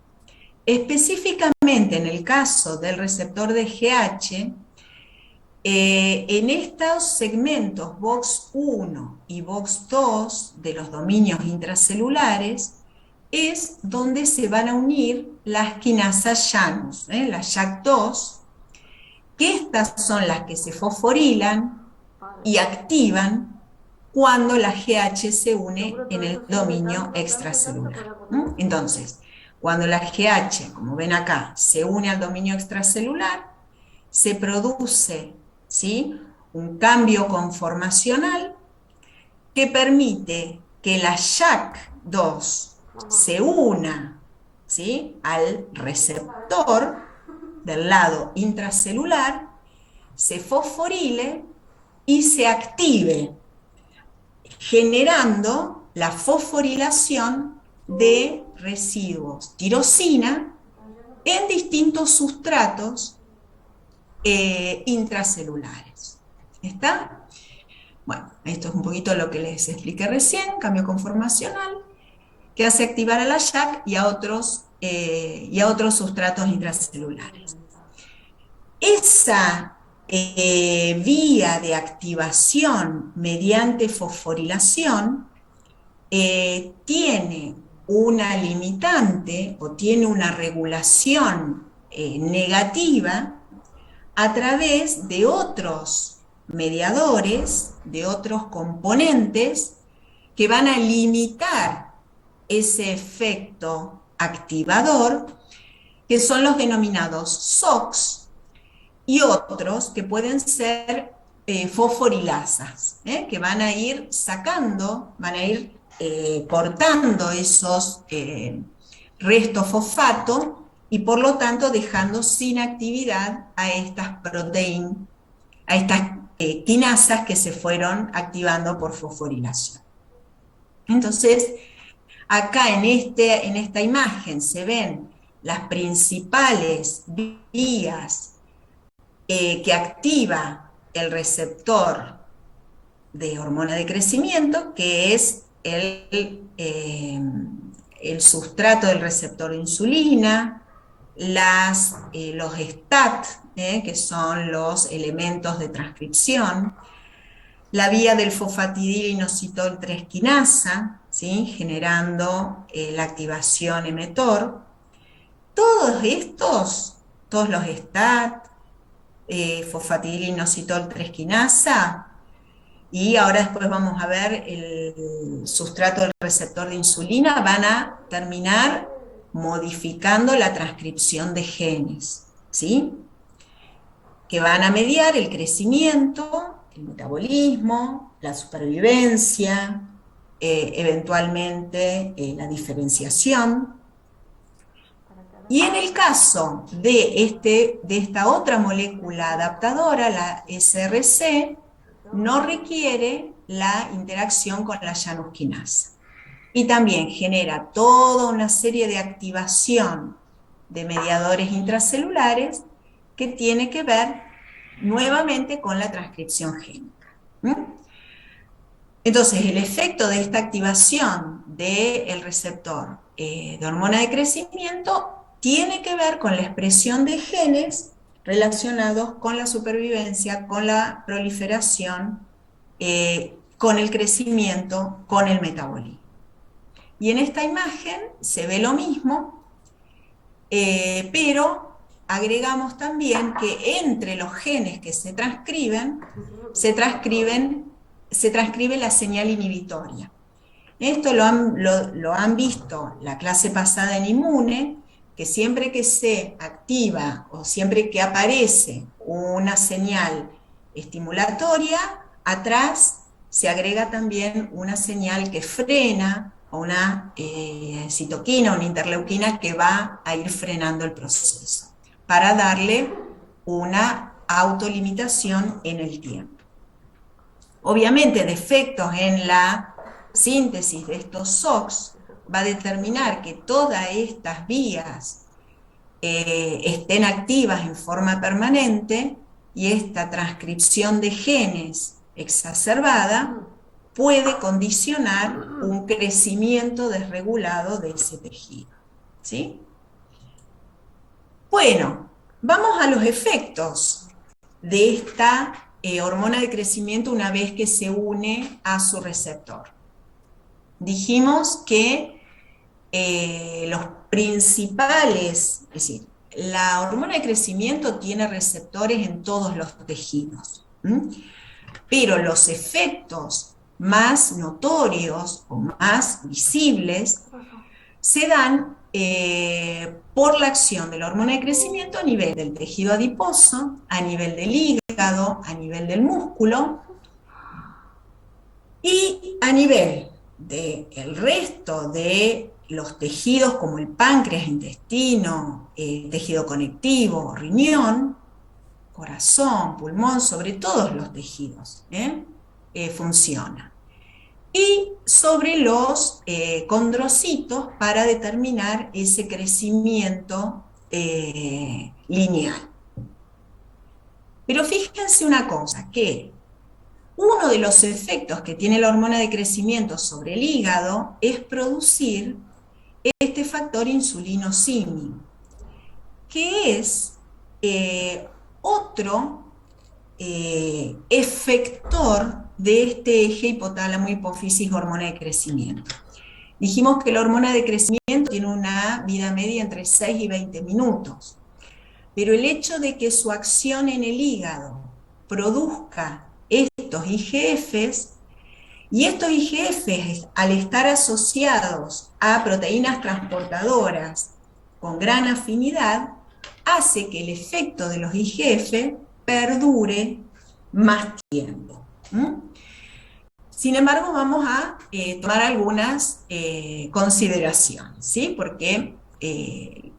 Específicamente en el caso del receptor de GH, en estos segmentos Box1 y Box2 de los dominios intracelulares es donde se van a unir las quinasas Janus, las JAK2, que estas son las que se fosforilan y activan cuando la GH se une en el dominio extracelular. Entonces, cuando la GH, como ven acá, se une al dominio extracelular, se produce, ¿sí?, un cambio conformacional que permite que la JAK2 se una, ¿sí?, al receptor del lado intracelular, se fosforile y se active, generando la fosforilación de residuos tirosina en distintos sustratos intracelulares. ¿Está? Bueno, esto es un poquito lo que les expliqué recién, cambio conformacional, que hace activar a la JAK y a otros sustratos intracelulares. Esa vía de activación mediante fosforilación tiene una limitante o tiene una regulación negativa a través de otros mediadores, de otros componentes que van a limitar ese efecto activador, que son los denominados SOX y otros que pueden ser fosforilasas, que van a ir sacando, van a ir cortando esos restos fosfato y por lo tanto dejando sin actividad a estas proteínas, a estas quinasas que se fueron activando por fosforilación. Entonces, acá en esta imagen se ven las principales vías que activa el receptor de hormona de crecimiento, que es el sustrato del receptor de insulina, los STAT, que son los elementos de transcripción, la vía del fosfatidilinositol 3 quinasa, ¿sí?, generando la activación mTOR. Todos los STAT, fosfatidilinositol 3 quinasa, y ahora después vamos a ver el sustrato del receptor de insulina, van a terminar modificando la transcripción de genes, ¿sí?, que van a mediar el crecimiento, el metabolismo, la supervivencia, eventualmente la diferenciación. Y en el caso de esta otra molécula adaptadora, la SRC, no requiere la interacción con la Janus quinasa. Y también genera toda una serie de activación de mediadores intracelulares que tiene que ver nuevamente con la transcripción génica. Entonces, el efecto de esta activación del receptor de hormona de crecimiento tiene que ver con la expresión de genes relacionados con la supervivencia, con la proliferación, con el crecimiento, con el metabolismo. Y en esta imagen se ve lo mismo, pero agregamos también que entre los genes que se transcribe la señal inhibitoria. Esto lo han visto la clase pasada en Inmune, que siempre que se activa o siempre que aparece una señal estimulatoria, atrás se agrega también una señal que frena, o una citoquina, una interleuquina que va a ir frenando el proceso, para darle una autolimitación en el tiempo. Obviamente, defectos en la síntesis de estos SOX va a determinar que todas estas vías estén activas en forma permanente, y esta transcripción de genes exacerbada puede condicionar un crecimiento desregulado de ese tejido, ¿sí? Bueno, vamos a los efectos de esta hormona de crecimiento una vez que se une a su receptor. Dijimos que los principales, es decir, la hormona de crecimiento tiene receptores en todos los tejidos, pero los efectos más notorios o más visibles se dan por la acción de la hormona de crecimiento a nivel del tejido adiposo, a nivel del hígado, a nivel del músculo y a nivel del resto de los tejidos como el páncreas, intestino, tejido conectivo, riñón, corazón, pulmón, sobre todos los tejidos funciona. Y sobre los condrocitos para determinar ese crecimiento lineal. Pero fíjense una cosa, que uno de los efectos que tiene la hormona de crecimiento sobre el hígado es producir este factor insulino-símil, que es otro efector de este eje hipotálamo-hipófisis hormona de crecimiento. Dijimos que la hormona de crecimiento tiene una vida media entre 6 y 20 minutos, pero el hecho de que su acción en el hígado produzca estos IGFs, y estos IGFs, al estar asociados a proteínas transportadoras con gran afinidad, hace que el efecto de los IGF perdure más tiempo. Sin embargo, vamos a tomar algunas consideraciones, ¿sí? Porque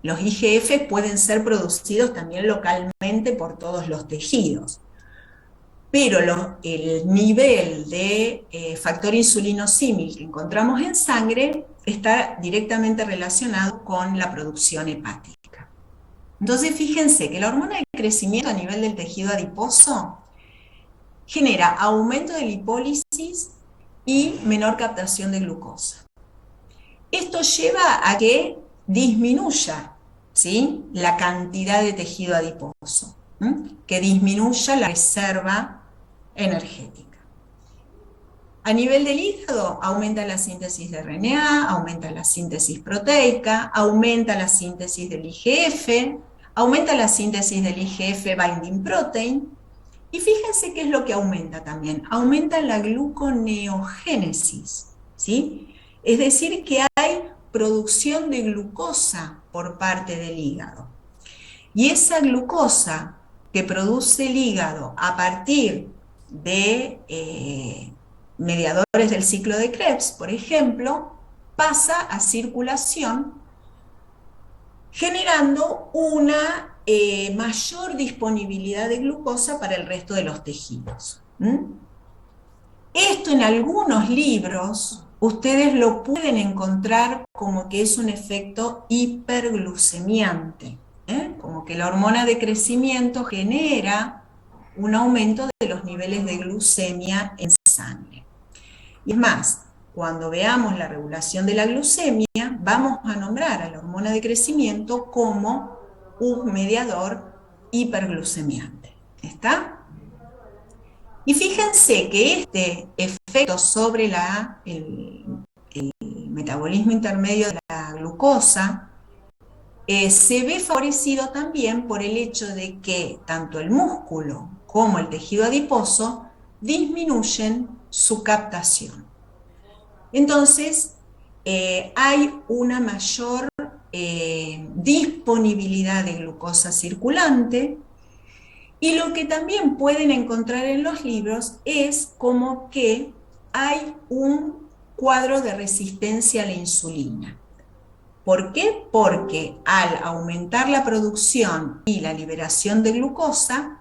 los IGF pueden ser producidos también localmente por todos los tejidos, pero el nivel de factor insulino-símil que encontramos en sangre está directamente relacionado con la producción hepática. Entonces, fíjense que la hormona de crecimiento a nivel del tejido adiposo genera aumento de lipólisis y menor captación de glucosa. Esto lleva a que disminuya, ¿sí?, la cantidad de tejido adiposo, que disminuya la reserva energética. A nivel del hígado, aumenta la síntesis de RNA, aumenta la síntesis proteica, aumenta la síntesis del IGF, aumenta la síntesis del IGF binding protein, y fíjense qué es lo que aumenta también. Aumenta la gluconeogénesis, ¿sí? Es decir, que hay producción de glucosa por parte del hígado. Y esa glucosa que produce el hígado a partir de mediadores del ciclo de Krebs, por ejemplo, pasa a circulación, generando una mayor disponibilidad de glucosa para el resto de los tejidos. Esto en algunos libros ustedes lo pueden encontrar como que es un efecto hiperglucemiante, como que la hormona de crecimiento genera un aumento de los niveles de glucemia en sangre. Y es más, cuando veamos la regulación de la glucemia, vamos a nombrar a la hormona de crecimiento como un mediador hiperglucemiante. ¿Está? Y fíjense que este efecto sobre el metabolismo intermedio de la glucosa se ve favorecido también por el hecho de que tanto el músculo como el tejido adiposo disminuyen su captación. Entonces, hay una mayor disponibilidad de glucosa circulante, y lo que también pueden encontrar en los libros es como que hay un cuadro de resistencia a la insulina. ¿Por qué? Porque al aumentar la producción y la liberación de glucosa,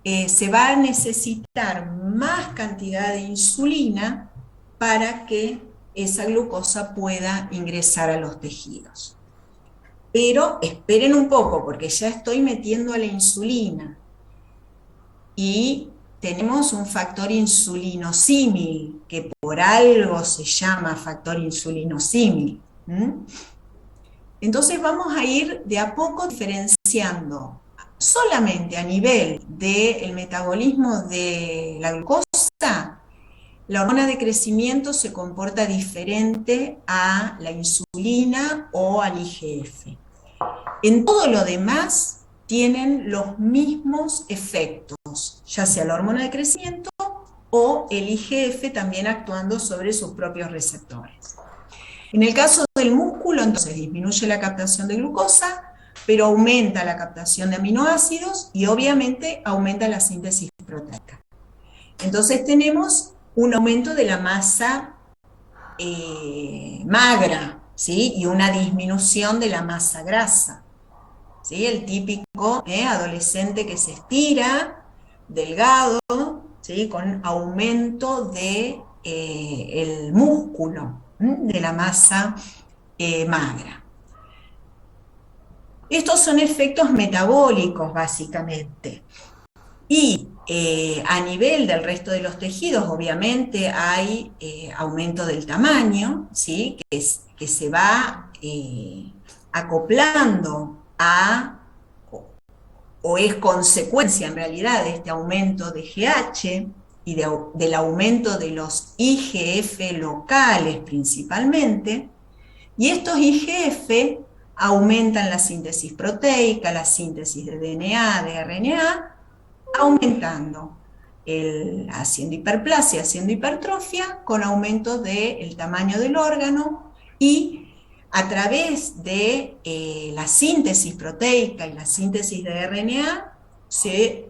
se va a necesitar más cantidad de insulina para que esa glucosa pueda ingresar a los tejidos. Pero esperen un poco, porque ya estoy metiendo a la insulina. Y tenemos un factor insulinosímil, que por algo se llama factor insulinosímil. Entonces vamos a ir de a poco diferenciando solamente a nivel del metabolismo de la glucosa. La hormona de crecimiento se comporta diferente a la insulina o al IGF. En todo lo demás tienen los mismos efectos, ya sea la hormona de crecimiento o el IGF también actuando sobre sus propios receptores. En el caso del músculo, entonces disminuye la captación de glucosa, pero aumenta la captación de aminoácidos y obviamente aumenta la síntesis proteica. Entonces tenemos un aumento de la masa magra, ¿sí? Y una disminución de la masa grasa. ¿Sí? El típico adolescente que se estira, delgado, ¿sí? Con aumento de el músculo, de la masa magra. Estos son efectos metabólicos, básicamente. Y a nivel del resto de los tejidos, obviamente, hay aumento del tamaño, ¿sí? que se va acoplando o es consecuencia en realidad de este aumento de GH y del aumento de los IGF locales principalmente, y estos IGF aumentan la síntesis proteica, la síntesis de DNA, de RNA, aumentando haciendo hiperplasia, haciendo hipertrofia, con aumento del tamaño del órgano, y a través de la síntesis proteica y la síntesis de RNA se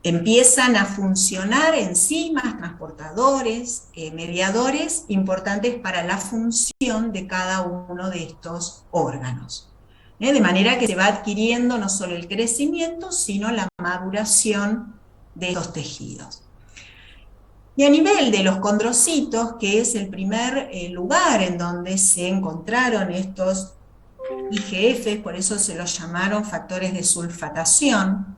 empiezan a funcionar enzimas, transportadores, mediadores importantes para la función de cada uno de estos órganos. De manera que se va adquiriendo no solo el crecimiento, sino la maduración de estos tejidos. Y a nivel de los condrocitos, que es el primer lugar en donde se encontraron estos IGF, por eso se los llamaron factores de sulfatación,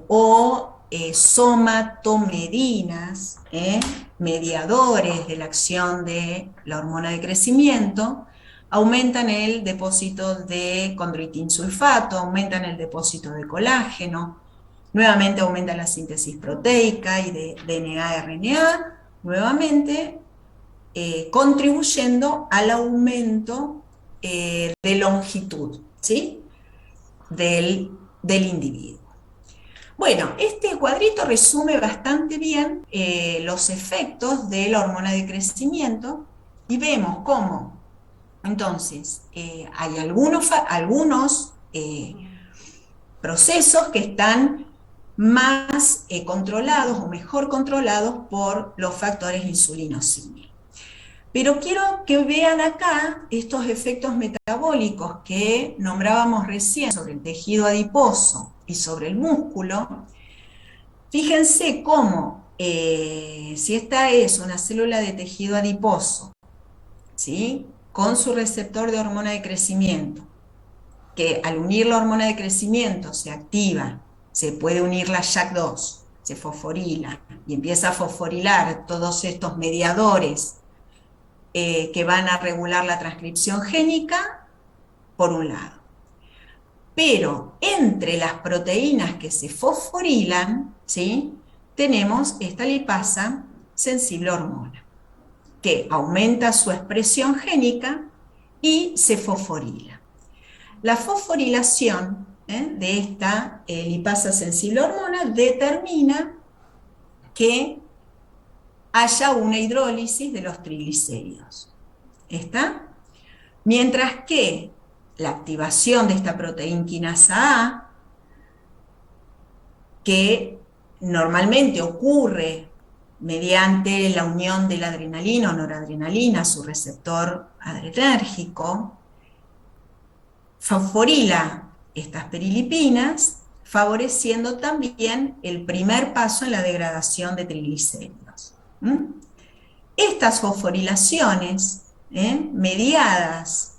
o somatomedinas, mediadores de la acción de la hormona de crecimiento, aumentan el depósito de condroitinsulfato, aumentan el depósito de colágeno, nuevamente aumenta la síntesis proteica y de DNA-RNA, nuevamente contribuyendo al aumento de longitud, ¿sí? del individuo. Bueno, este cuadrito resume bastante bien los efectos de la hormona de crecimiento y vemos cómo, entonces, hay algunos procesos que están más controlados o mejor controlados por los factores insulinosímil. Pero quiero que vean acá estos efectos metabólicos que nombrábamos recién sobre el tejido adiposo y sobre el músculo. Fíjense cómo, si esta es una célula de tejido adiposo, ¿sí? Con su receptor de hormona de crecimiento, que al unir la hormona de crecimiento se activa, se puede unir la JAK2, se fosforila y empieza a fosforilar todos estos mediadores que van a regular la transcripción génica, por un lado. Pero entre las proteínas que se fosforilan, ¿sí?, tenemos esta lipasa sensible hormona, que aumenta su expresión génica y se fosforila. La fosforilación de esta lipasa sensible hormona determina que haya una hidrólisis de los triglicéridos. ¿Está? Mientras que la activación de esta proteína quinasa A, que normalmente ocurre mediante la unión de la adrenalina o noradrenalina a su receptor adrenérgico, fosforila estas perilipinas, favoreciendo también el primer paso en la degradación de triglicéridos. Estas fosforilaciones, mediadas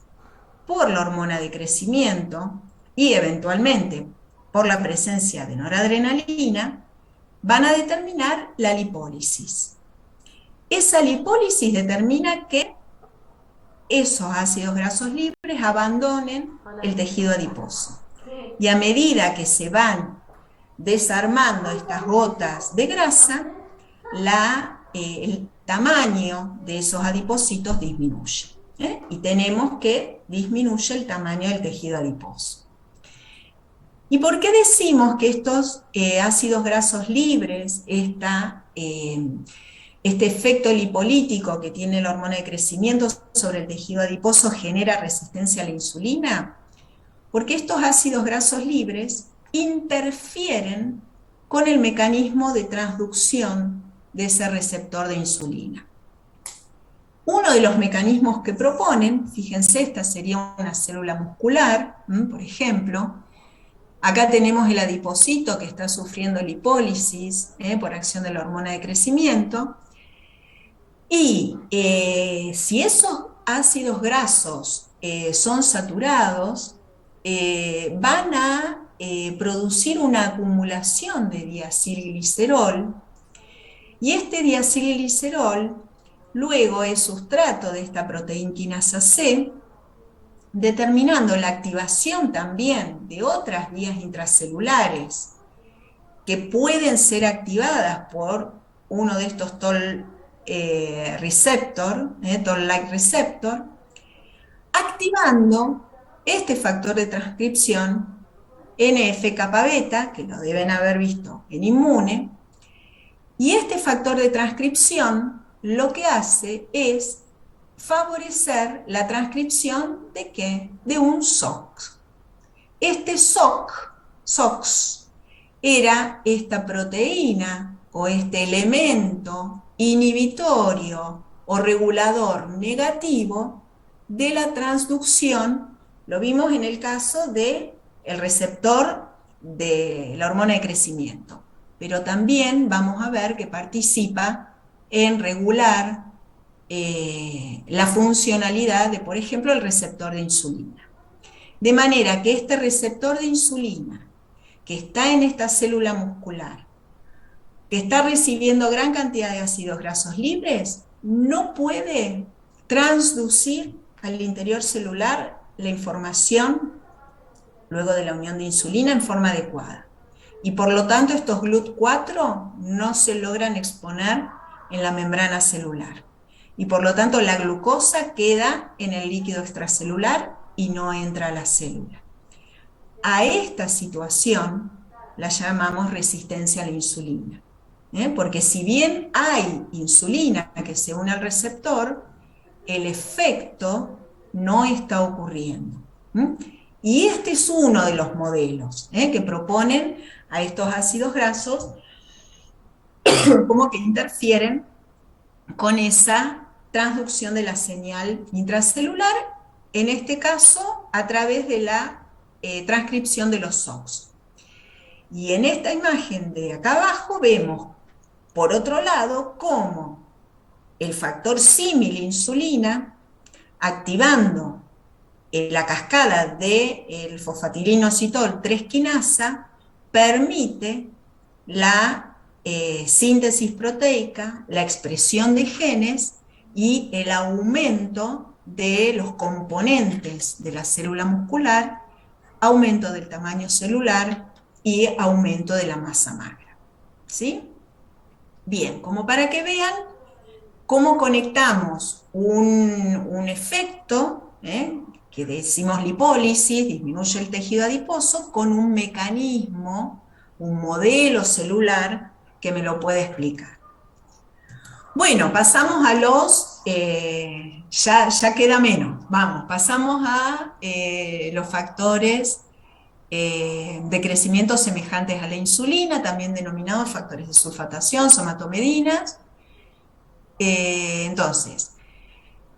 por la hormona de crecimiento y eventualmente por la presencia de noradrenalina, van a determinar la lipólisis. Esa lipólisis determina que esos ácidos grasos libres abandonen el tejido adiposo. Y a medida que se van desarmando estas gotas de grasa, el tamaño de esos adipocitos disminuye. Y tenemos que disminuye el tamaño del tejido adiposo. ¿Y por qué decimos que estos ácidos grasos libres, este efecto lipolítico que tiene la hormona de crecimiento sobre el tejido adiposo genera resistencia a la insulina? Porque estos ácidos grasos libres interfieren con el mecanismo de transducción de ese receptor de insulina. Uno de los mecanismos que proponen, fíjense, esta sería una célula muscular, por ejemplo. Acá tenemos el adipocito que está sufriendo lipólisis por acción de la hormona de crecimiento. Y si esos ácidos grasos son saturados, van a producir una acumulación de diacilglicerol, y este diacilglicerol luego es sustrato de esta proteína quinasa C, determinando la activación también de otras vías intracelulares que pueden ser activadas por uno de estos Toll-like receptor, activando este factor de transcripción NF-kappa-beta, que lo deben haber visto en Inmune, y este factor de transcripción lo que hace es favorecer la transcripción ¿de qué? De un SOX. Este SOX era esta proteína o este elemento inhibitorio o regulador negativo de la transducción, lo vimos en el caso del receptor de la hormona de crecimiento, pero también vamos a ver que participa en regular la funcionalidad de, por ejemplo, el receptor de insulina. De manera que este receptor de insulina, que está en esta célula muscular, que está recibiendo gran cantidad de ácidos grasos libres, no puede transducir al interior celular la información luego de la unión de insulina en forma adecuada. Y por lo tanto estos GLUT4 no se logran exponer en la membrana celular. Y por lo tanto la glucosa queda en el líquido extracelular y no entra a la célula. A esta situación la llamamos resistencia a la insulina. Porque si bien hay insulina que se une al receptor, el efecto no está ocurriendo. Y este es uno de los modelos que proponen a estos ácidos grasos como que interfieren con esa transducción de la señal intracelular, en este caso a través de la transcripción de los SOX. Y en esta imagen de acá abajo vemos, por otro lado, cómo el factor símil insulina, activando la cascada del fosfatilinositol 3-quinasa, permite la síntesis proteica, la expresión de genes y el aumento de los componentes de la célula muscular, aumento del tamaño celular y aumento de la masa magra. ¿Sí? Bien, como para que vean cómo conectamos un efecto, que decimos lipólisis, disminuye el tejido adiposo, con un mecanismo, un modelo celular que me lo puede explicar. Bueno, pasamos a los, ya queda menos, vamos, pasamos a los factores de crecimiento semejantes a la insulina, también denominados factores de sulfatación, somatomedinas. Entonces,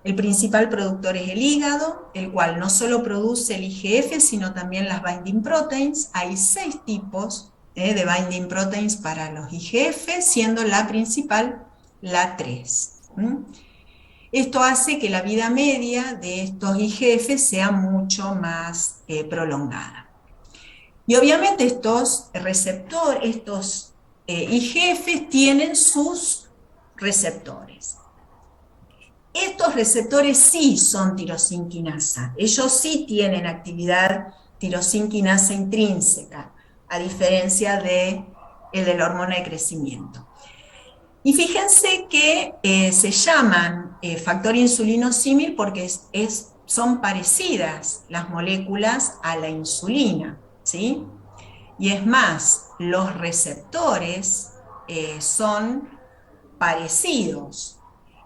el principal productor es el hígado, el cual no solo produce el IGF, sino también las binding proteins. Hay 6 tipos de binding proteins para los IGF, siendo la principal la 3. Esto hace que la vida media de estos IGF sea mucho más prolongada. Y obviamente estos receptores, estos IGF tienen sus receptores. Estos receptores sí son tirosinquinasa, ellos sí tienen actividad tirosinquinasa intrínseca, a diferencia de la hormona de crecimiento. Y fíjense que se llaman factor insulinosímil porque son parecidas las moléculas a la insulina, ¿sí? Y es más, los receptores son parecidos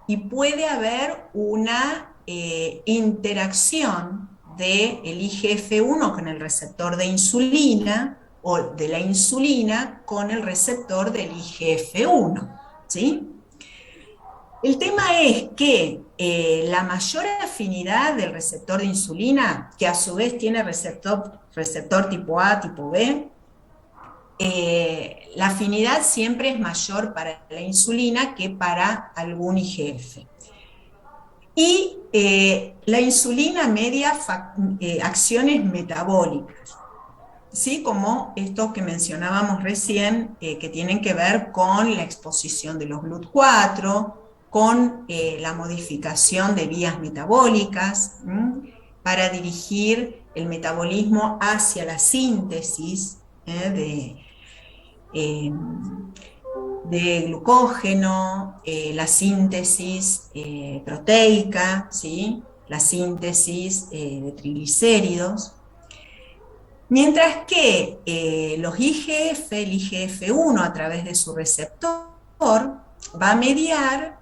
y puede haber una interacción del IGF-1 con el receptor de insulina o de la insulina con el receptor del IGF-1, ¿sí? El tema es que la mayor afinidad del receptor de insulina, que a su vez tiene receptor tipo A, tipo B, la afinidad siempre es mayor para la insulina que para algún IGF. Y la insulina media acciones metabólicas, ¿sí? Como estos que mencionábamos recién, que tienen que ver con la exposición de los GLUT4, con la modificación de vías metabólicas, para dirigir el metabolismo hacia la síntesis de glucógeno, la síntesis proteica, ¿sí? La síntesis de triglicéridos. Mientras que los IGF, el IGF-1 a través de su receptor, va a mediar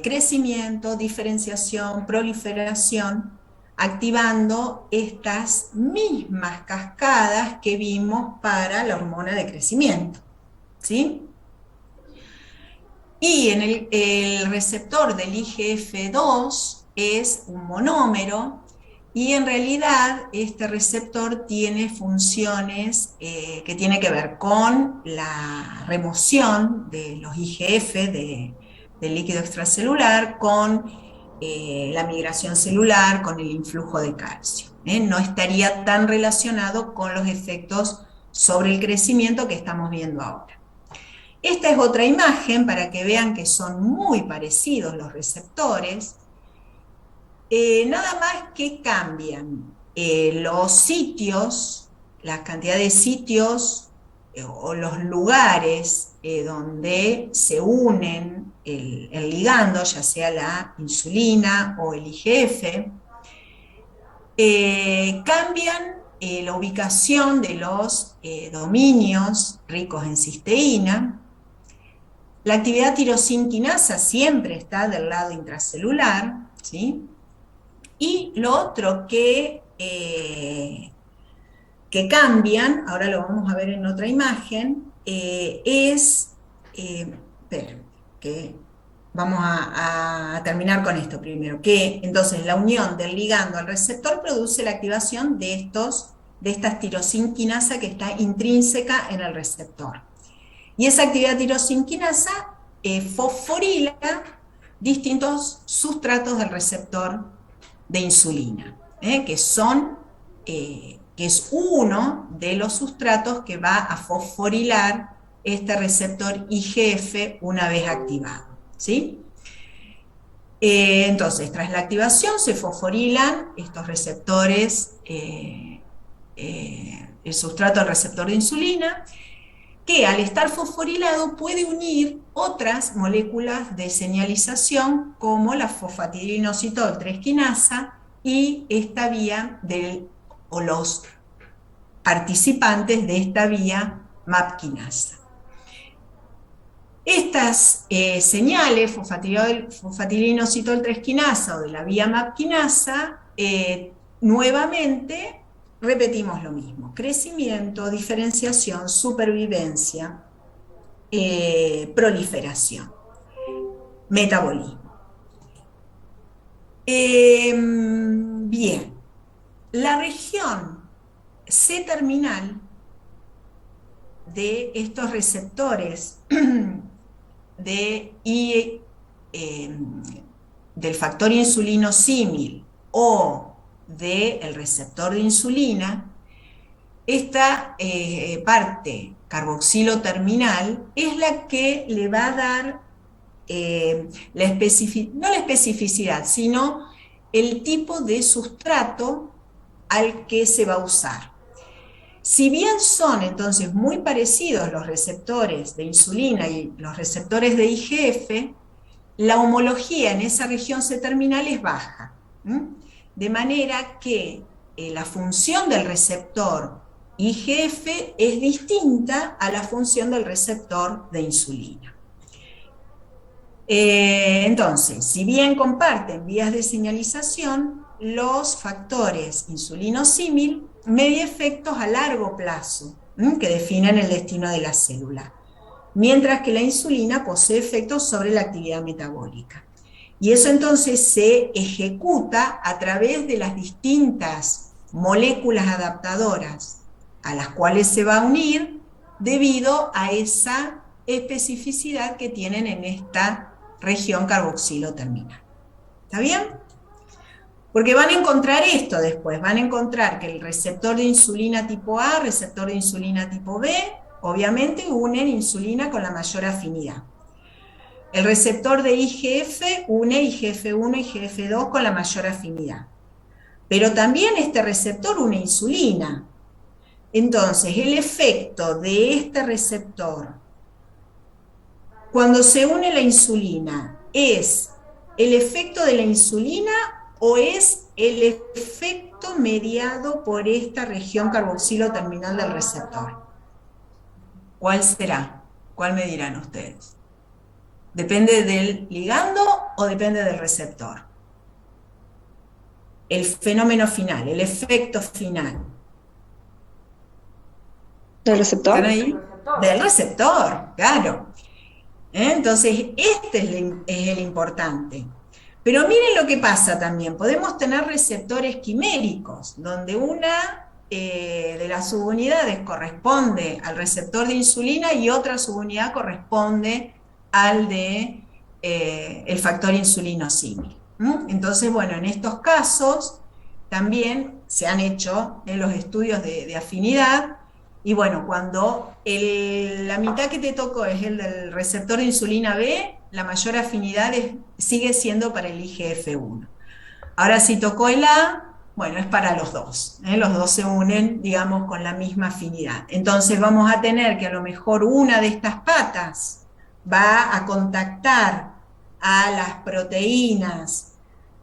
crecimiento, diferenciación, proliferación, activando estas mismas cascadas que vimos para la hormona de crecimiento, ¿sí? Y en el receptor del IGF-2 es un monómero, y en realidad este receptor tiene funciones que tienen que ver con la remoción de los IGF del líquido extracelular, con la migración celular, con el influjo de calcio. No estaría tan relacionado con los efectos sobre el crecimiento que estamos viendo ahora. Esta es otra imagen para que vean que son muy parecidos los receptores. Nada más que cambian los sitios, la cantidad de sitios o los lugares donde se unen el ligando, ya sea la insulina o el IGF, cambian la ubicación de los dominios ricos en cisteína. La actividad tirosinquinasa siempre está del lado intracelular, ¿sí? Y lo otro que cambian, ahora lo vamos a ver en otra imagen, es, que vamos a terminar con esto primero, que entonces la unión del ligando al receptor produce la activación de estas tirosinquinasa que está intrínseca en el receptor. Y esa actividad tirosinquinasa fosforila distintos sustratos del receptor de insulina, que es uno de los sustratos que va a fosforilar este receptor IGF una vez activado, ¿sí? Entonces, tras la activación se fosforilan estos receptores el sustrato al receptor de insulina, que al estar fosforilado puede unir otras moléculas de señalización como la fosfatidilinositol 3 quinasa y esta vía o los participantes de esta vía MAP quinasa. Estas señales, fosfatidilinositol 3 quinasa o de la vía MAP quinasa, nuevamente repetimos lo mismo: crecimiento, diferenciación, supervivencia, proliferación, metabolismo. Bien, la región C-terminal de estos receptores del factor insulino símil o del receptor de insulina, esta parte carboxilo terminal es la que le va a dar no la especificidad, sino el tipo de sustrato al que se va a usar. Si bien son entonces muy parecidos los receptores de insulina y los receptores de IGF, la homología en esa región C-terminal es baja. De manera que la función del receptor IGF es distinta a la función del receptor de insulina. Entonces, si bien comparten vías de señalización, los factores insulino-símil media efectos a largo plazo que definen el destino de la célula, mientras que la insulina posee efectos sobre la actividad metabólica. Y eso entonces se ejecuta a través de las distintas moléculas adaptadoras a las cuales se va a unir debido a esa especificidad que tienen en esta región carboxilo terminal. ¿Está bien? Porque van a encontrar esto después, van a encontrar que el receptor de insulina tipo A, receptor de insulina tipo B, obviamente unen insulina con la mayor afinidad. El receptor de IGF une IGF-1 y IGF-2 con la mayor afinidad. Pero también este receptor une insulina. Entonces, el efecto de este receptor, cuando se une la insulina, ¿es el efecto de la insulina o es el efecto mediado por esta región carboxilo terminal del receptor? ¿Cuál será? ¿Cuál me dirán ustedes? ¿Depende del ligando o depende del receptor? El fenómeno final, el efecto final. ¿Del receptor? ¿Están ahí? Del receptor, claro. Entonces, este es el importante. Pero miren lo que pasa también. Podemos tener receptores quiméricos, donde una de las subunidades corresponde al receptor de insulina y otra subunidad corresponde al de el factor insulino símil. Entonces, bueno, en estos casos también se han hecho los estudios de afinidad, y bueno, cuando la mitad que te tocó es el del receptor de insulina B, la mayor afinidad sigue siendo para el IGF-1. Ahora si tocó el A, bueno, es para los dos se unen, digamos, con la misma afinidad. Entonces vamos a tener que a lo mejor una de estas patas va a contactar a las proteínas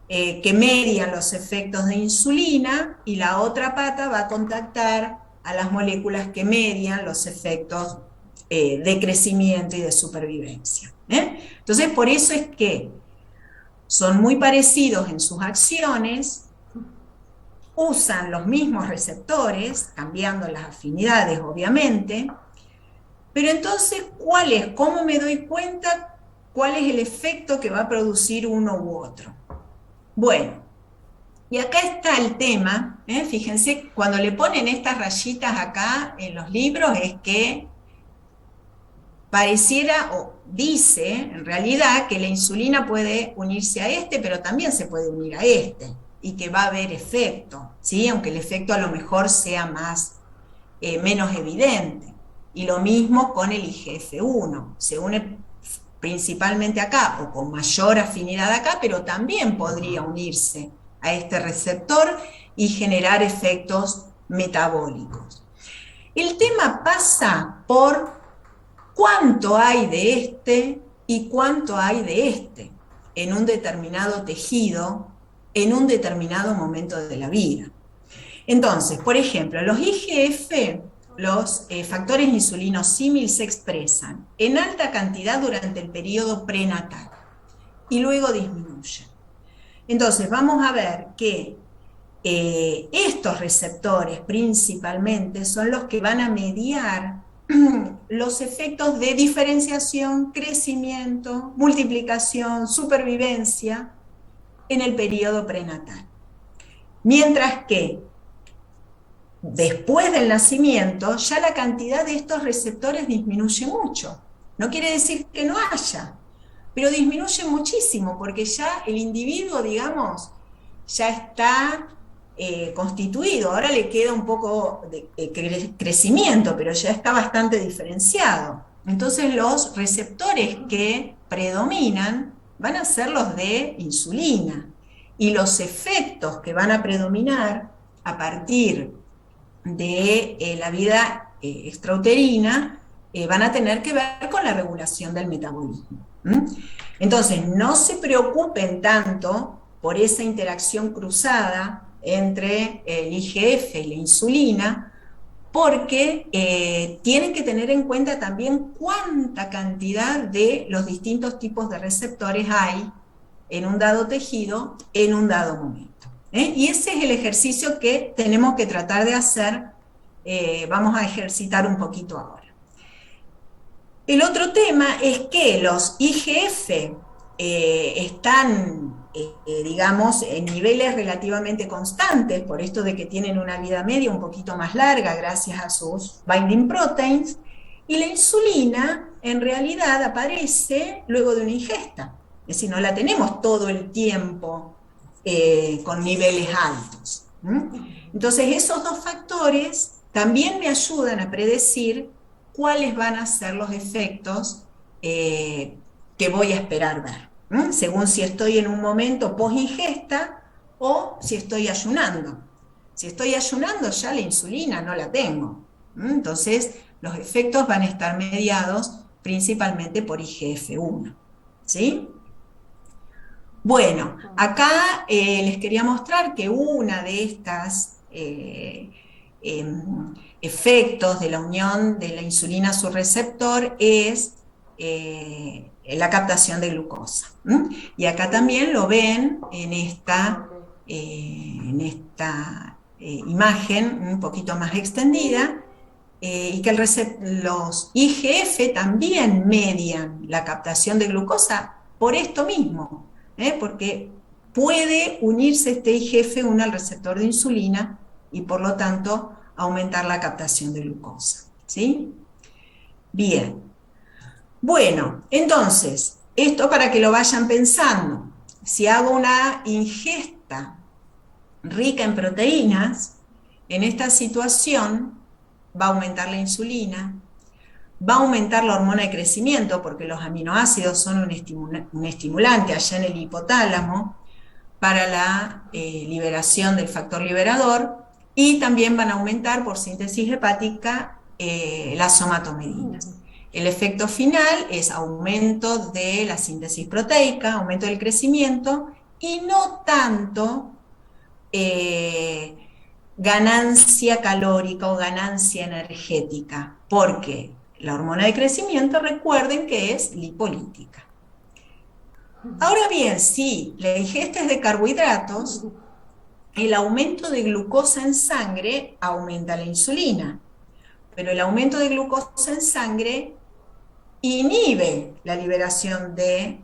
que median los efectos de insulina, y la otra pata va a contactar a las moléculas que median los efectos de crecimiento y de supervivencia. Entonces, por eso es que son muy parecidos en sus acciones, usan los mismos receptores, cambiando las afinidades, obviamente, pero entonces, ¿cómo me doy cuenta cuál es el efecto que va a producir uno u otro? Bueno, y acá está el tema, fíjense, cuando le ponen estas rayitas acá en los libros es que pareciera, o dice en realidad, que la insulina puede unirse a este, pero también se puede unir a este, y que va a haber efecto, ¿sí? Aunque el efecto a lo mejor sea menos evidente. Y lo mismo con el IGF-1, se une principalmente acá, o con mayor afinidad acá, pero también podría unirse a este receptor y generar efectos metabólicos. El tema pasa por cuánto hay de este y cuánto hay de este en un determinado tejido, en un determinado momento de la vida. Entonces, por ejemplo, los IGF, los factores insulinos símil, se expresan en alta cantidad durante el periodo prenatal y luego disminuyen. Entonces, vamos a ver que estos receptores principalmente son los que van a mediar los efectos de diferenciación, crecimiento, multiplicación, supervivencia en el periodo prenatal. Mientras que después del nacimiento ya la cantidad de estos receptores disminuye mucho. No quiere decir que no haya, pero disminuye muchísimo porque ya el individuo, digamos, ya está constituido. Ahora le queda un poco de crecimiento, pero ya está bastante diferenciado. Entonces los receptores que predominan van a ser los de insulina, y los efectos que van a predominar a partir de la vida extrauterina van a tener que ver con la regulación del metabolismo. Entonces, no se preocupen tanto por esa interacción cruzada entre el IGF y la insulina, porque tienen que tener en cuenta también cuánta cantidad de los distintos tipos de receptores hay en un dado tejido, en un dado momento. Y ese es el ejercicio que tenemos que tratar de hacer, vamos a ejercitar un poquito ahora. El otro tema es que los IGF están, digamos, en niveles relativamente constantes, por esto de que tienen una vida media un poquito más larga gracias a sus binding proteins, y la insulina en realidad aparece luego de una ingesta, es decir, no la tenemos todo el tiempo con niveles altos. Entonces esos dos factores también me ayudan a predecir cuáles van a ser los efectos que voy a esperar ver, según si estoy en un momento post-ingesta o si estoy ayunando. Si estoy ayunando, ya la insulina no la tengo. Entonces, los efectos van a estar mediados principalmente por IGF-1. ¿Sí? Bueno, acá les quería mostrar que una de estas efectos de la unión de la insulina a su receptor es la captación de glucosa. Y acá también lo ven en esta imagen un poquito más extendida, y que los IGF también median la captación de glucosa por esto mismo, porque puede unirse este IGF-1 al receptor de insulina y por lo tanto aumentar la captación de glucosa. ¿Sí? Bien. Bueno, entonces, esto para que lo vayan pensando. Si hago una ingesta rica en proteínas, en esta situación va a aumentar la insulina, va a aumentar la hormona de crecimiento, porque los aminoácidos son un estimulante allá en el hipotálamo para la liberación del factor liberador, y también van a aumentar por síntesis hepática las somatomedinas. El efecto final es aumento de la síntesis proteica, aumento del crecimiento, y no tanto ganancia calórica o ganancia energética, porque la hormona de crecimiento, recuerden que es lipolítica. Ahora bien, si la ingesta es de carbohidratos, el aumento de glucosa en sangre aumenta la insulina, pero el aumento de glucosa en sangre inhibe la liberación de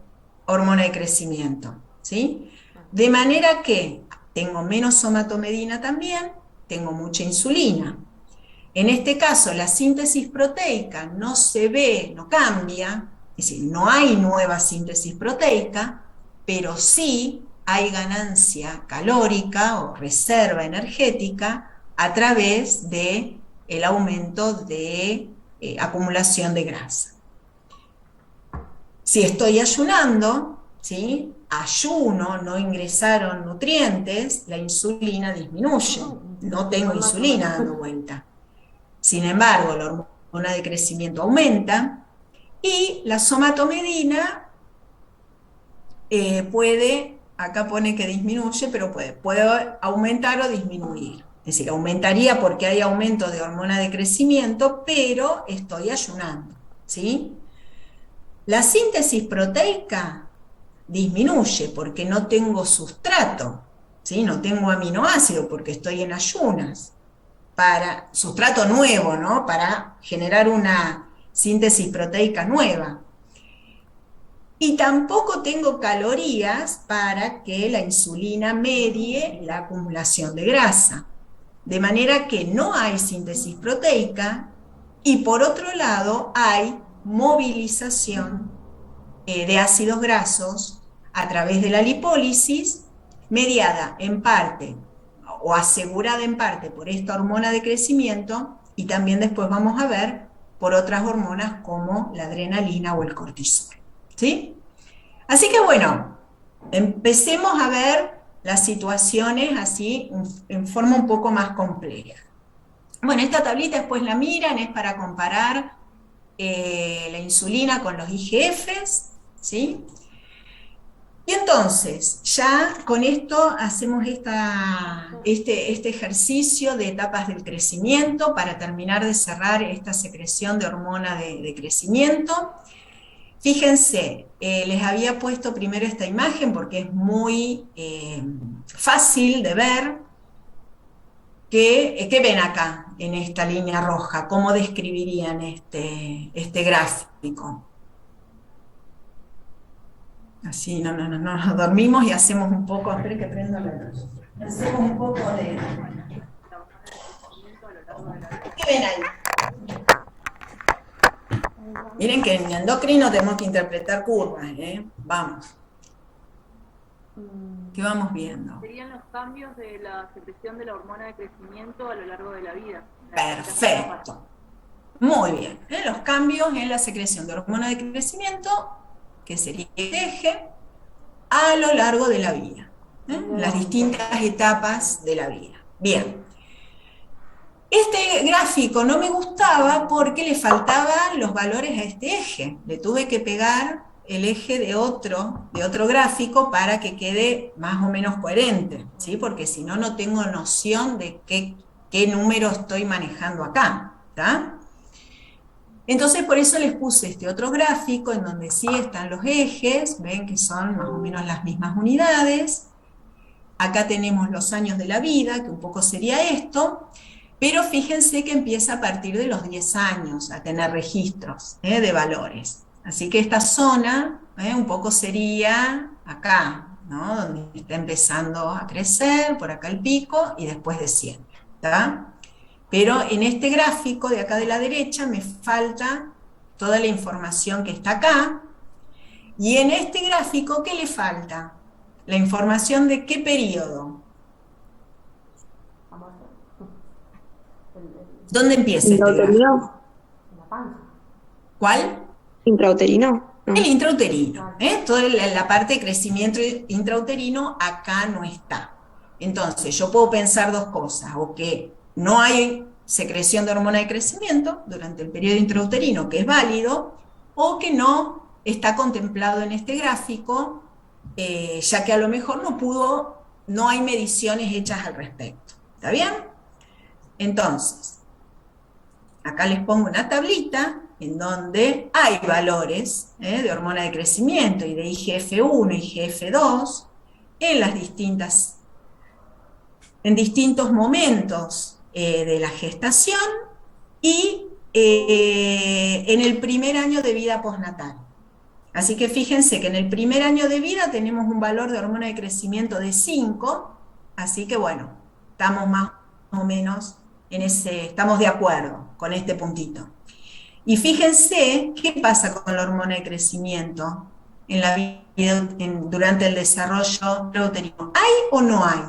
hormona de crecimiento, ¿sí? De manera que tengo menos somatomedina también, tengo mucha insulina. En este caso, la síntesis proteica no se ve, no cambia, es decir, no hay nueva síntesis proteica, pero sí hay ganancia calórica o reserva energética a través del aumento de acumulación de grasa. Si estoy ayunando, ¿sí? Ayuno, no ingresaron nutrientes, la insulina disminuye. no tengo insulina dando vuelta. Sin embargo, la hormona de crecimiento aumenta y la somatomedina puede, acá pone que disminuye, pero puede aumentar o disminuir. Es decir, aumentaría porque hay aumento de hormona de crecimiento, pero estoy ayunando, ¿sí? La síntesis proteica disminuye porque no tengo sustrato, ¿sí? No tengo aminoácido porque estoy en ayunas. Para sustrato nuevo, ¿no? Para generar una síntesis proteica nueva. Y tampoco tengo calorías para que la insulina medie la acumulación de grasa. De manera que no hay síntesis proteica y por otro lado hay movilización de ácidos grasos a través de la lipólisis, mediada en parte o asegurada en parte por esta hormona de crecimiento, y también después vamos a ver por otras hormonas como la adrenalina o el cortisol, ¿sí? Así que bueno, empecemos a ver las situaciones así en forma un poco más compleja. Bueno, esta tablita después la miran, es para comparar la insulina con los IGFs, ¿sí? Y entonces, ya con esto hacemos este ejercicio de etapas del crecimiento para terminar de cerrar esta secreción de hormona de crecimiento. Fíjense, les había puesto primero esta imagen porque es muy fácil de ver. ¿Qué ven acá en esta línea roja? ¿Cómo describirían este gráfico? Así, no, nos dormimos y hacemos un poco, esperen que prendo la luz. Hacemos un poco de... ¿Qué ven ahí? Miren que en endocrino tenemos que interpretar curvas, Vamos. ¿Qué vamos viendo? Serían los cambios de la secreción de la hormona de crecimiento a lo largo de la vida. Perfecto. Muy bien. Los cambios en la secreción de hormona de crecimiento, que sería el eje, a lo largo de la vida, las distintas etapas de la vida. Bien. Este gráfico no me gustaba porque le faltaban los valores a este eje. Le tuve que pegar el eje de otro gráfico para que quede más o menos coherente, ¿sí? Porque si no, no tengo noción de qué número estoy manejando acá, ¿tá? Entonces, por eso les puse este otro gráfico en donde sí están los ejes, ven que son más o menos las mismas unidades. Acá tenemos los años de la vida, que un poco sería esto, pero fíjense que empieza a partir de los 10 años a tener registros de valores. Así que esta zona un poco sería acá, ¿no? Donde está empezando a crecer, por acá el pico, y después desciende, ¿tá? Pero en este gráfico de acá de la derecha me falta toda la información que está acá, y en este gráfico, ¿qué le falta? La información de qué periodo. ¿Dónde empieza este gráfico? ¿Cuál? Intrauterino. El intrauterino, toda la parte de crecimiento intrauterino acá no está. Entonces, yo puedo pensar dos cosas, o que no hay secreción de hormona de crecimiento durante el periodo intrauterino, que es válido, o que no está contemplado en este gráfico, ya que a lo mejor no hay mediciones hechas al respecto. ¿Está bien? Entonces, acá les pongo una tablita en donde hay valores de hormona de crecimiento y de IGF-1 y IGF-2 en distintos momentos de la gestación y en el primer año de vida postnatal. Así que fíjense que en el primer año de vida tenemos un valor de hormona de crecimiento de 5, así que bueno, estamos más o menos estamos de acuerdo con este puntito. Y fíjense qué pasa con la hormona de crecimiento en la vida durante el desarrollo intrauterino. ¿Hay o no hay?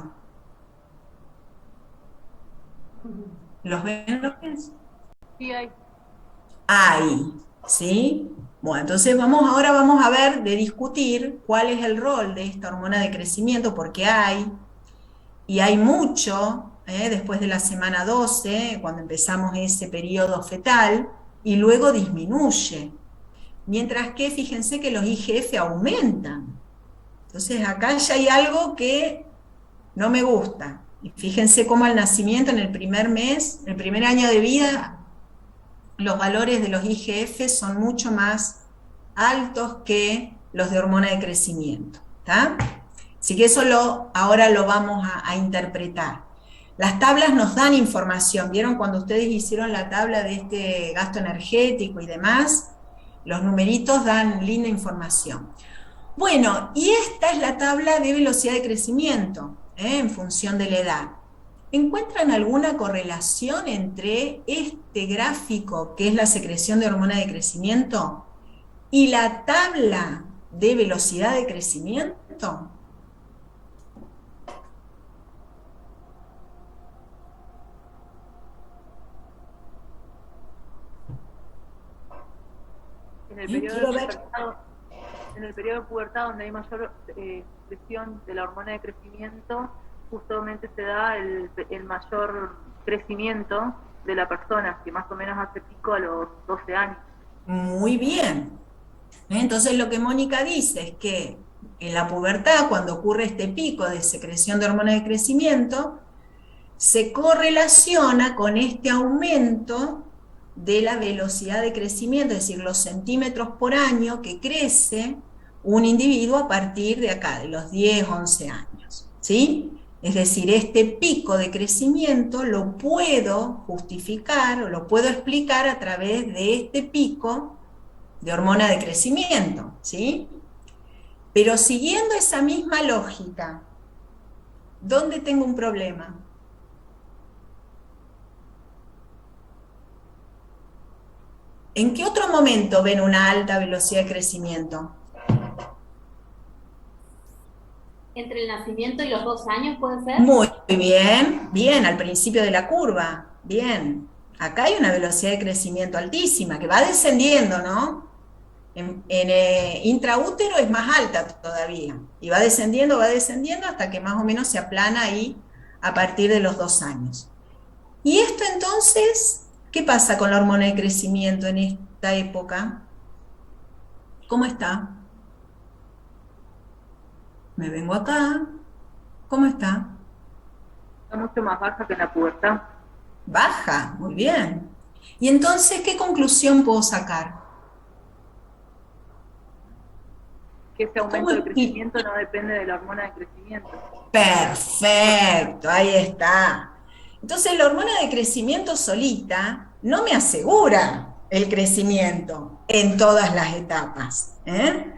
¿Los ven? Sí, hay. Hay, ¿sí? Bueno, entonces ahora vamos a ver de discutir cuál es el rol de esta hormona de crecimiento, porque hay mucho después de la semana 12, cuando empezamos ese periodo fetal, y luego disminuye. Mientras que fíjense que los IGF aumentan. Entonces acá ya hay algo que no me gusta. Y fíjense cómo al nacimiento, en el primer mes, el primer año de vida, los valores de los IGF son mucho más altos que los de hormona de crecimiento. ¿Está? Así que eso ahora lo vamos a interpretar. Las tablas nos dan información. ¿Vieron cuando ustedes hicieron la tabla de este gasto energético y demás? Los numeritos dan linda información. Bueno, y esta es la tabla de velocidad de crecimiento, en función de la edad. ¿Encuentran alguna correlación entre este gráfico, que es la secreción de hormona de crecimiento, y la tabla de velocidad de crecimiento? En el periodo de pubertad, donde hay mayor expresión de la hormona de crecimiento, justamente se da el mayor crecimiento de la persona, que más o menos hace pico a los 12 años. Muy bien. Entonces lo que Mónica dice es que en la pubertad, cuando ocurre este pico de secreción de hormona de crecimiento, se correlaciona con este aumento de la velocidad de crecimiento, es decir, los centímetros por año que crece un individuo a partir de acá, de los 10, 11 años, ¿sí? Es decir, este pico de crecimiento lo puedo justificar o lo puedo explicar a través de este pico de hormona de crecimiento, ¿sí? Pero siguiendo esa misma lógica, ¿dónde tengo un problema? ¿En qué otro momento ven una alta velocidad de crecimiento? ¿Entre el nacimiento y los 2 años puede ser? Muy bien, bien, al principio de la curva, bien. Acá hay una velocidad de crecimiento altísima, que va descendiendo, ¿no? En intraútero es más alta todavía, y va descendiendo hasta que más o menos se aplana ahí a partir de los 2 años. Y esto entonces, ¿qué pasa con la hormona de crecimiento en esta época? ¿Cómo está? Me vengo acá. ¿Cómo está? Está mucho más baja que en la pubertad. Baja, muy bien. Y entonces, ¿qué conclusión puedo sacar? Que ese aumento de crecimiento no depende de la hormona de crecimiento. Perfecto, ahí está. Entonces la hormona de crecimiento solita no me asegura el crecimiento en todas las etapas, ¿eh?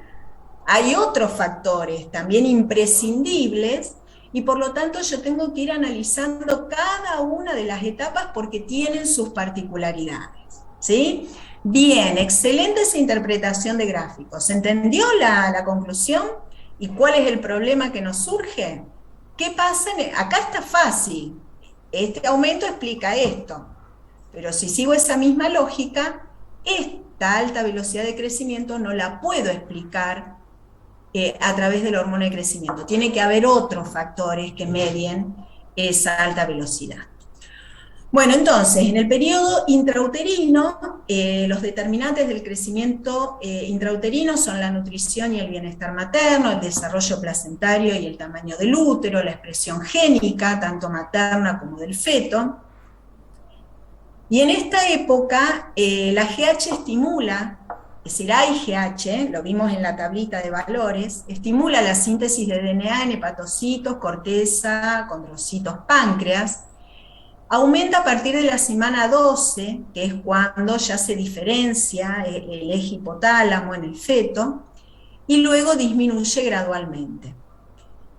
Hay otros factores también imprescindibles y por lo tanto yo tengo que ir analizando cada una de las etapas porque tienen sus particularidades, ¿sí? Bien, excelente esa interpretación de gráficos. ¿Se entendió la conclusión? ¿Y cuál es el problema que nos surge? ¿Qué pasa? Acá está fácil. Este aumento explica esto. Pero si sigo esa misma lógica, esta alta velocidad de crecimiento no la puedo explicar a través de la hormona de crecimiento. Tiene que haber otros factores que medien esa alta velocidad. Bueno, entonces, en el periodo intrauterino, los determinantes del crecimiento intrauterino son la nutrición y el bienestar materno, el desarrollo placentario y el tamaño del útero, la expresión génica, tanto materna como del feto. Y en esta época, la GH estimula, es decir, AIGH, lo vimos en la tablita de valores, estimula la síntesis de DNA en hepatocitos, corteza, condrocitos, páncreas. Aumenta a partir de la semana 12, que es cuando ya se diferencia el eje hipotálamo en el feto, y luego disminuye gradualmente.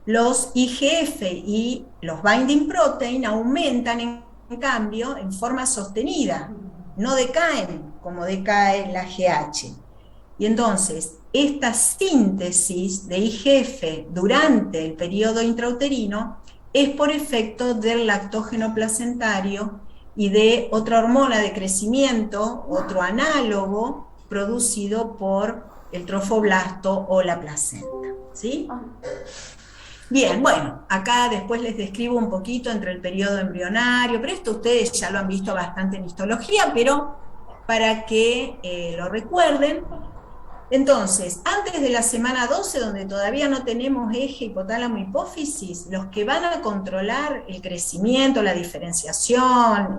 Los IGF y los binding protein aumentan en cambio en forma sostenida, no decaen como decae la GH. Y entonces, esta síntesis de IGF durante el periodo intrauterino es por efecto del lactógeno placentario y de otra hormona de crecimiento, otro análogo, producido por el trofoblasto o la placenta, ¿sí? Bien, bueno, acá después les describo un poquito entre el periodo embrionario, pero esto ustedes ya lo han visto bastante en histología, pero para que lo recuerden. Entonces, antes de la semana 12, donde todavía no tenemos eje hipotálamo-hipófisis, los que van a controlar el crecimiento, la diferenciación,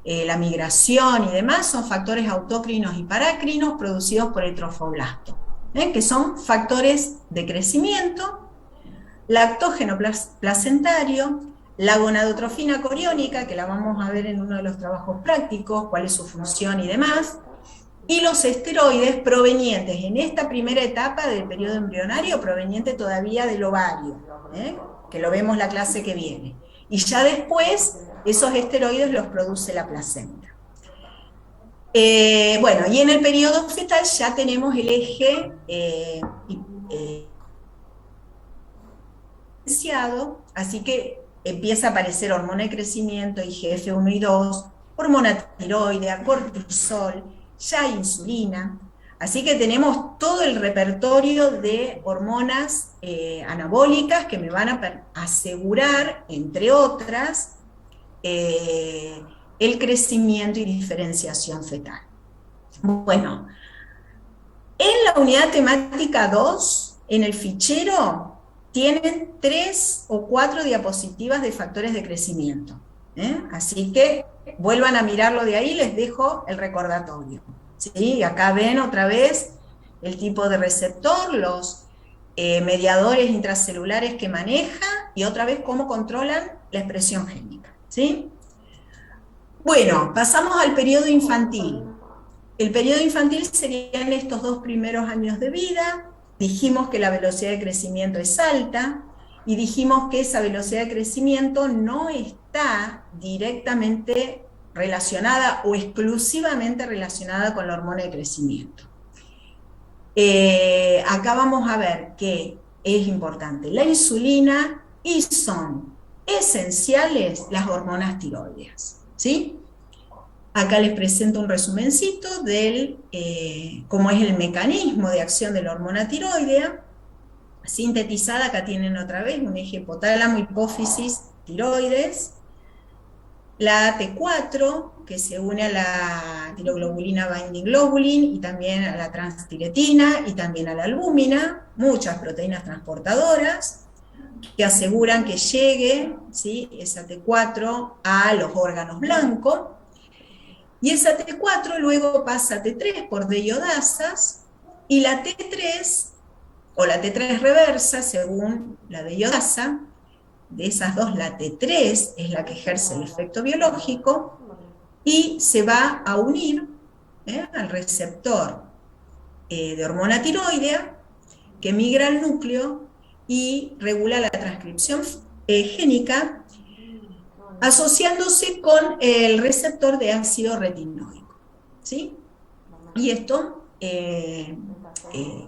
la migración y demás, son factores autócrinos y parácrinos producidos por el trofoblasto, que son factores de crecimiento, lactógeno placentario, la gonadotrofina coriónica, que la vamos a ver en uno de los trabajos prácticos, cuál es su función y demás, y los esteroides provenientes en esta primera etapa del periodo embrionario, proveniente todavía del ovario, que lo vemos la clase que viene. Y ya después, esos esteroides los produce la placenta. Bueno, y en el periodo fetal ya tenemos el eje así que empieza a aparecer hormona de crecimiento, IGF-1 y 2, hormona tiroidea, cortisol, ya hay insulina, así que tenemos todo el repertorio de hormonas anabólicas que me van a asegurar, entre otras, el crecimiento y diferenciación fetal. Bueno, en la unidad temática 2, en el fichero, tienen 3 o 4 diapositivas de factores de crecimiento. Así que vuelvan a mirarlo de ahí, les dejo el recordatorio. ¿Sí? Acá ven otra vez el tipo de receptor, los mediadores intracelulares que maneja y otra vez cómo controlan la expresión génica. ¿Sí? Bueno, pasamos al periodo infantil. El periodo infantil serían estos 2 primeros años de vida. Dijimos que la velocidad de crecimiento es alta y dijimos que esa velocidad de crecimiento no está directamente relacionada o exclusivamente relacionada con la hormona de crecimiento. Acá vamos a ver que es importante la insulina y son esenciales las hormonas tiroideas, ¿sí? Acá les presento un resumencito del cómo es el mecanismo de acción de la hormona tiroidea. Sintetizada, acá tienen otra vez un eje hipotálamo, hipófisis, tiroides. La T4, que se une a la tiroglobulina binding globulin y también a la transtiretina y también a la albúmina, muchas proteínas transportadoras que aseguran que llegue, ¿sí?, esa T4 a los órganos blancos. Y esa T4 luego pasa a T3 por deiodasas, y la T3, o la T3 reversa, según la deiodasa, de esas dos, la T3 es la que ejerce el efecto biológico, y se va a unir al receptor de hormona tiroidea, que migra al núcleo y regula la transcripción génica, asociándose con el receptor de ácido retinoico, ¿sí? Y esto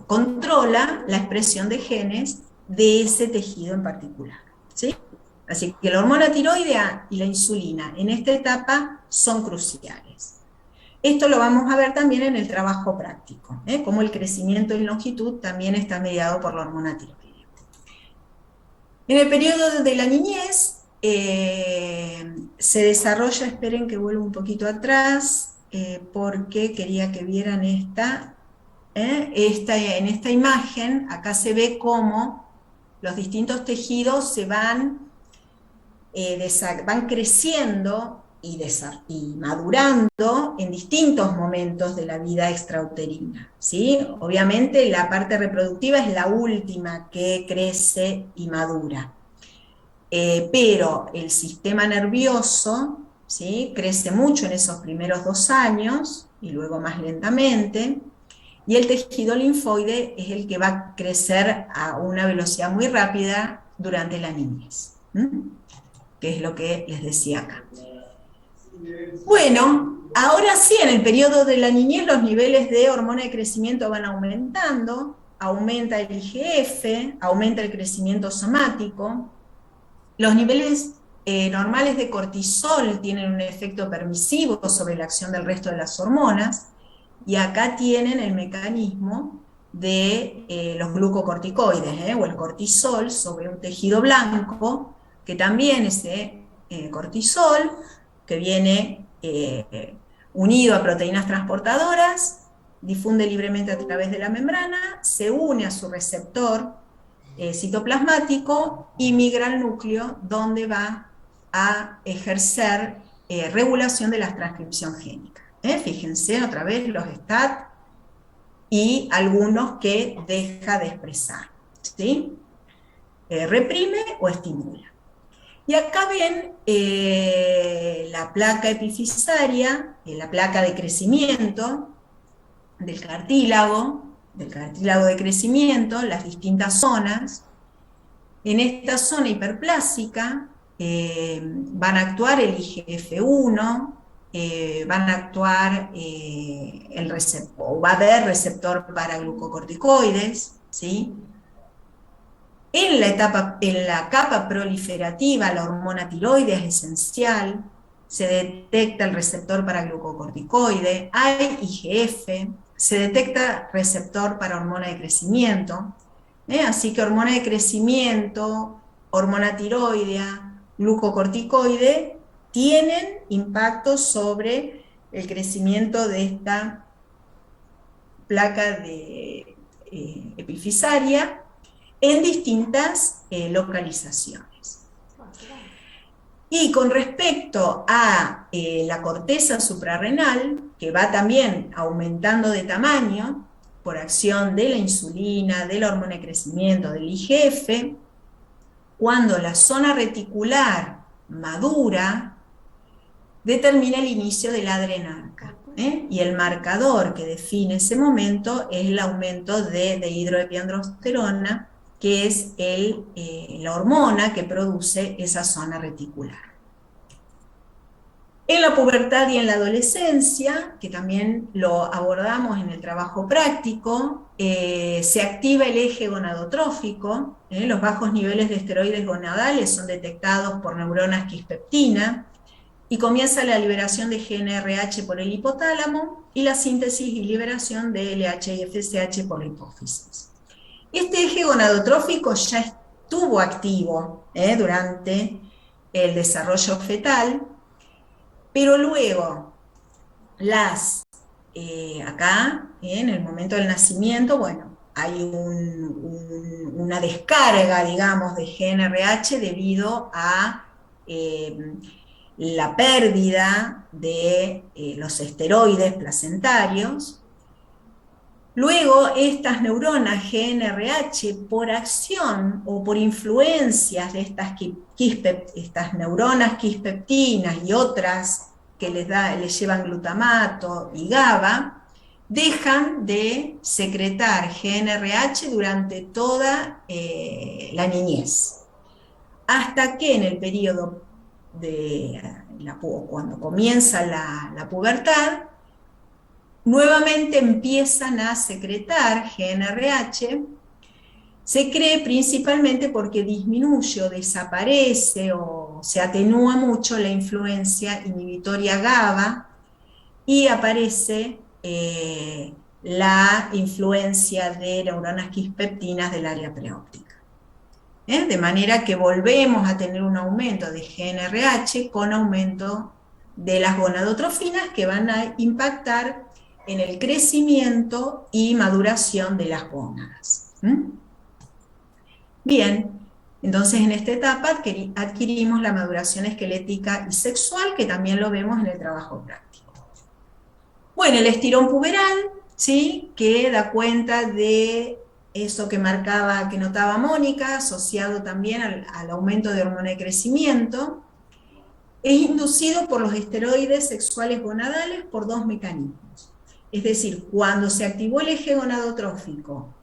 controla la expresión de genes de ese tejido en particular, ¿sí? Así que la hormona tiroidea y la insulina en esta etapa son cruciales. Esto lo vamos a ver también en el trabajo práctico, cómo el crecimiento en longitud también está mediado por la hormona tiroidea. En el periodo de la niñez, se desarrolla, esperen que vuelva un poquito atrás, porque quería que vieran en esta imagen. Acá se ve cómo los distintos tejidos se van creciendo y madurando en distintos momentos de la vida extrauterina, ¿sí? Obviamente la parte reproductiva es la última que crece y madura. Pero el sistema nervioso, ¿sí?, crece mucho en esos primeros 2 años y luego más lentamente, y el tejido linfoide es el que va a crecer a una velocidad muy rápida durante la niñez, que es lo que les decía acá. Bueno, ahora sí, en el periodo de la niñez los niveles de hormona de crecimiento van aumentando, aumenta el IGF, aumenta el crecimiento somático. Los niveles normales de cortisol tienen un efecto permisivo sobre la acción del resto de las hormonas, y acá tienen el mecanismo de los glucocorticoides, o el cortisol, sobre un tejido blanco, que también ese cortisol, que viene unido a proteínas transportadoras, difunde libremente a través de la membrana, se une a su receptor citoplasmático y migra al núcleo, donde va a ejercer regulación de la transcripción génica. Fíjense otra vez los STAT y algunos que deja de expresar, ¿sí? Reprime o estimula. Y acá ven la placa epifisaria, la placa de crecimiento del cartílago de crecimiento, las distintas zonas. En esta zona hiperplásica van a actuar el IGF-1, van a actuar el receptor, va a haber receptor para glucocorticoides, ¿sí? En la capa proliferativa, la hormona tiroides es esencial, se detecta el receptor para glucocorticoide, hay IGF, se detecta receptor para hormona de crecimiento, así que hormona de crecimiento, hormona tiroidea, glucocorticoide, tienen impacto sobre el crecimiento de esta placa de epifisaria en distintas localizaciones. Y con respecto a la corteza suprarrenal, que va también aumentando de tamaño por acción de la insulina, de la hormona de crecimiento, del IGF, cuando la zona reticular madura, determina el inicio de la adrenarca. Y el marcador que define ese momento es el aumento de dihidroepiandrosterona, que es la hormona que produce esa zona reticular. En la pubertad y en la adolescencia, que también lo abordamos en el trabajo práctico, se activa el eje gonadotrófico, los bajos niveles de esteroides gonadales son detectados por neuronas quispeptina, y comienza la liberación de GnRH por el hipotálamo y la síntesis y liberación de LH y FSH por la hipófisis. Este eje gonadotrófico ya estuvo activo durante el desarrollo fetal, pero luego acá, en el momento del nacimiento, bueno, hay una descarga, digamos, de GnRH debido a la pérdida de los esteroides placentarios. Luego, estas neuronas GnRH, por acción o por influencias de estas neuronas quispeptinas y otras que les llevan glutamato y GABA, dejan de secretar GnRH durante toda la niñez, hasta que en el periodo cuando comienza la pubertad, nuevamente empiezan a secretar GnRH. Se cree principalmente porque disminuye o desaparece o se atenúa mucho la influencia inhibitoria GABA y aparece la influencia de neuronas quispeptinas del área preóptica. De manera que volvemos a tener un aumento de GnRH con aumento de las gonadotrofinas que van a impactar en el crecimiento y maduración de las gónadas. Bien, entonces en esta etapa adquirimos la maduración esquelética y sexual, que también lo vemos en el trabajo práctico. Bueno, el estirón puberal, ¿sí?, que da cuenta de eso que notaba Mónica, asociado también al aumento de hormona de crecimiento, es inducido por los esteroides sexuales gonadales por dos mecanismos. Es decir, cuando se activó el eje gonadotrófico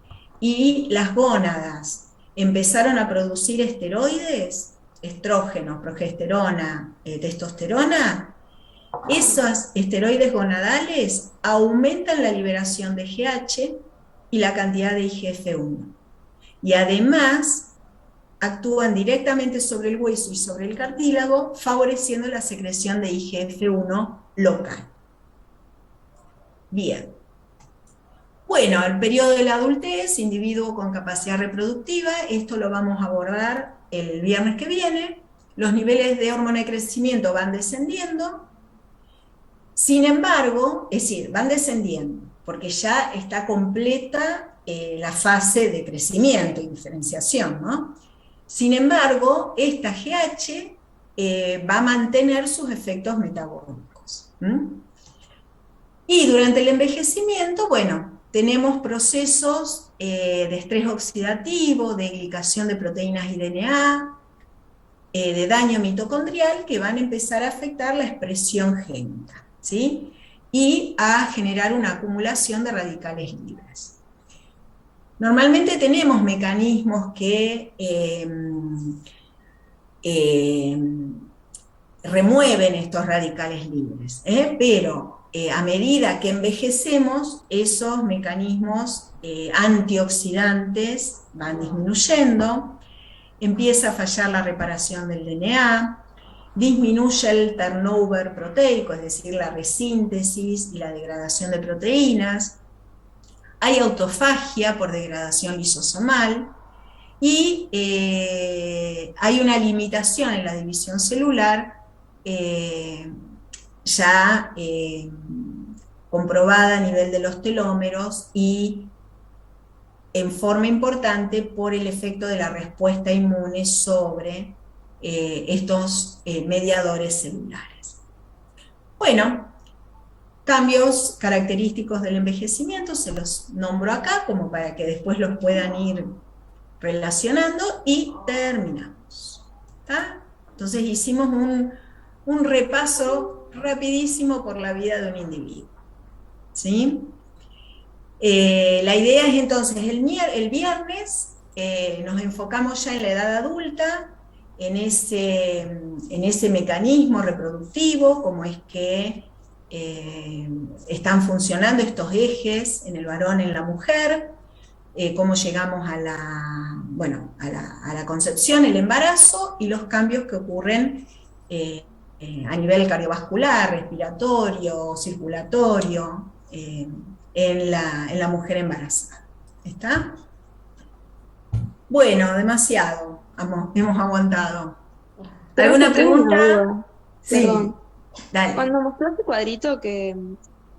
y las gónadas empezaron a producir esteroides, estrógenos, progesterona, testosterona, esos esteroides gonadales aumentan la liberación de GH y la cantidad de IGF-1. Y además actúan directamente sobre el hueso y sobre el cartílago, favoreciendo la secreción de IGF-1 local. Bien. Bueno, el periodo de la adultez, individuo con capacidad reproductiva, esto lo vamos a abordar el viernes que viene. Los niveles de hormona de crecimiento van descendiendo. Sin embargo, es decir, van descendiendo, porque ya está completa la fase de crecimiento y diferenciación, ¿no? Sin embargo, esta GH va a mantener sus efectos metabólicos. Y durante el envejecimiento, bueno, tenemos procesos de estrés oxidativo, de glicación de proteínas y DNA, de daño mitocondrial que van a empezar a afectar la expresión génica, ¿sí? Y a generar una acumulación de radicales libres. Normalmente tenemos mecanismos que remueven estos radicales libres, pero a medida que envejecemos, esos mecanismos antioxidantes van disminuyendo, empieza a fallar la reparación del DNA, disminuye el turnover proteico, es decir, la resíntesis y la degradación de proteínas, hay autofagia por degradación lisosomal, y hay una limitación en la división celular ya comprobada a nivel de los telómeros y en forma importante por el efecto de la respuesta inmune sobre estos mediadores celulares. Bueno, cambios característicos del envejecimiento, se los nombro acá como para que después los puedan ir relacionando y terminamos. ¿Está? Entonces hicimos un repaso rapidísimo por la vida de un individuo. ¿Sí? La idea es entonces el viernes nos enfocamos ya en la edad adulta, en ese mecanismo reproductivo, cómo es que están funcionando estos ejes en el varón, en la mujer, cómo llegamos a la concepción, el embarazo y los cambios que ocurren a nivel cardiovascular, respiratorio, circulatorio, en la mujer embarazada. ¿Está? Bueno, demasiado hemos aguantado. ¿Alguna pregunta? Sí. Perdón. Dale. Cuando mostró este cuadrito que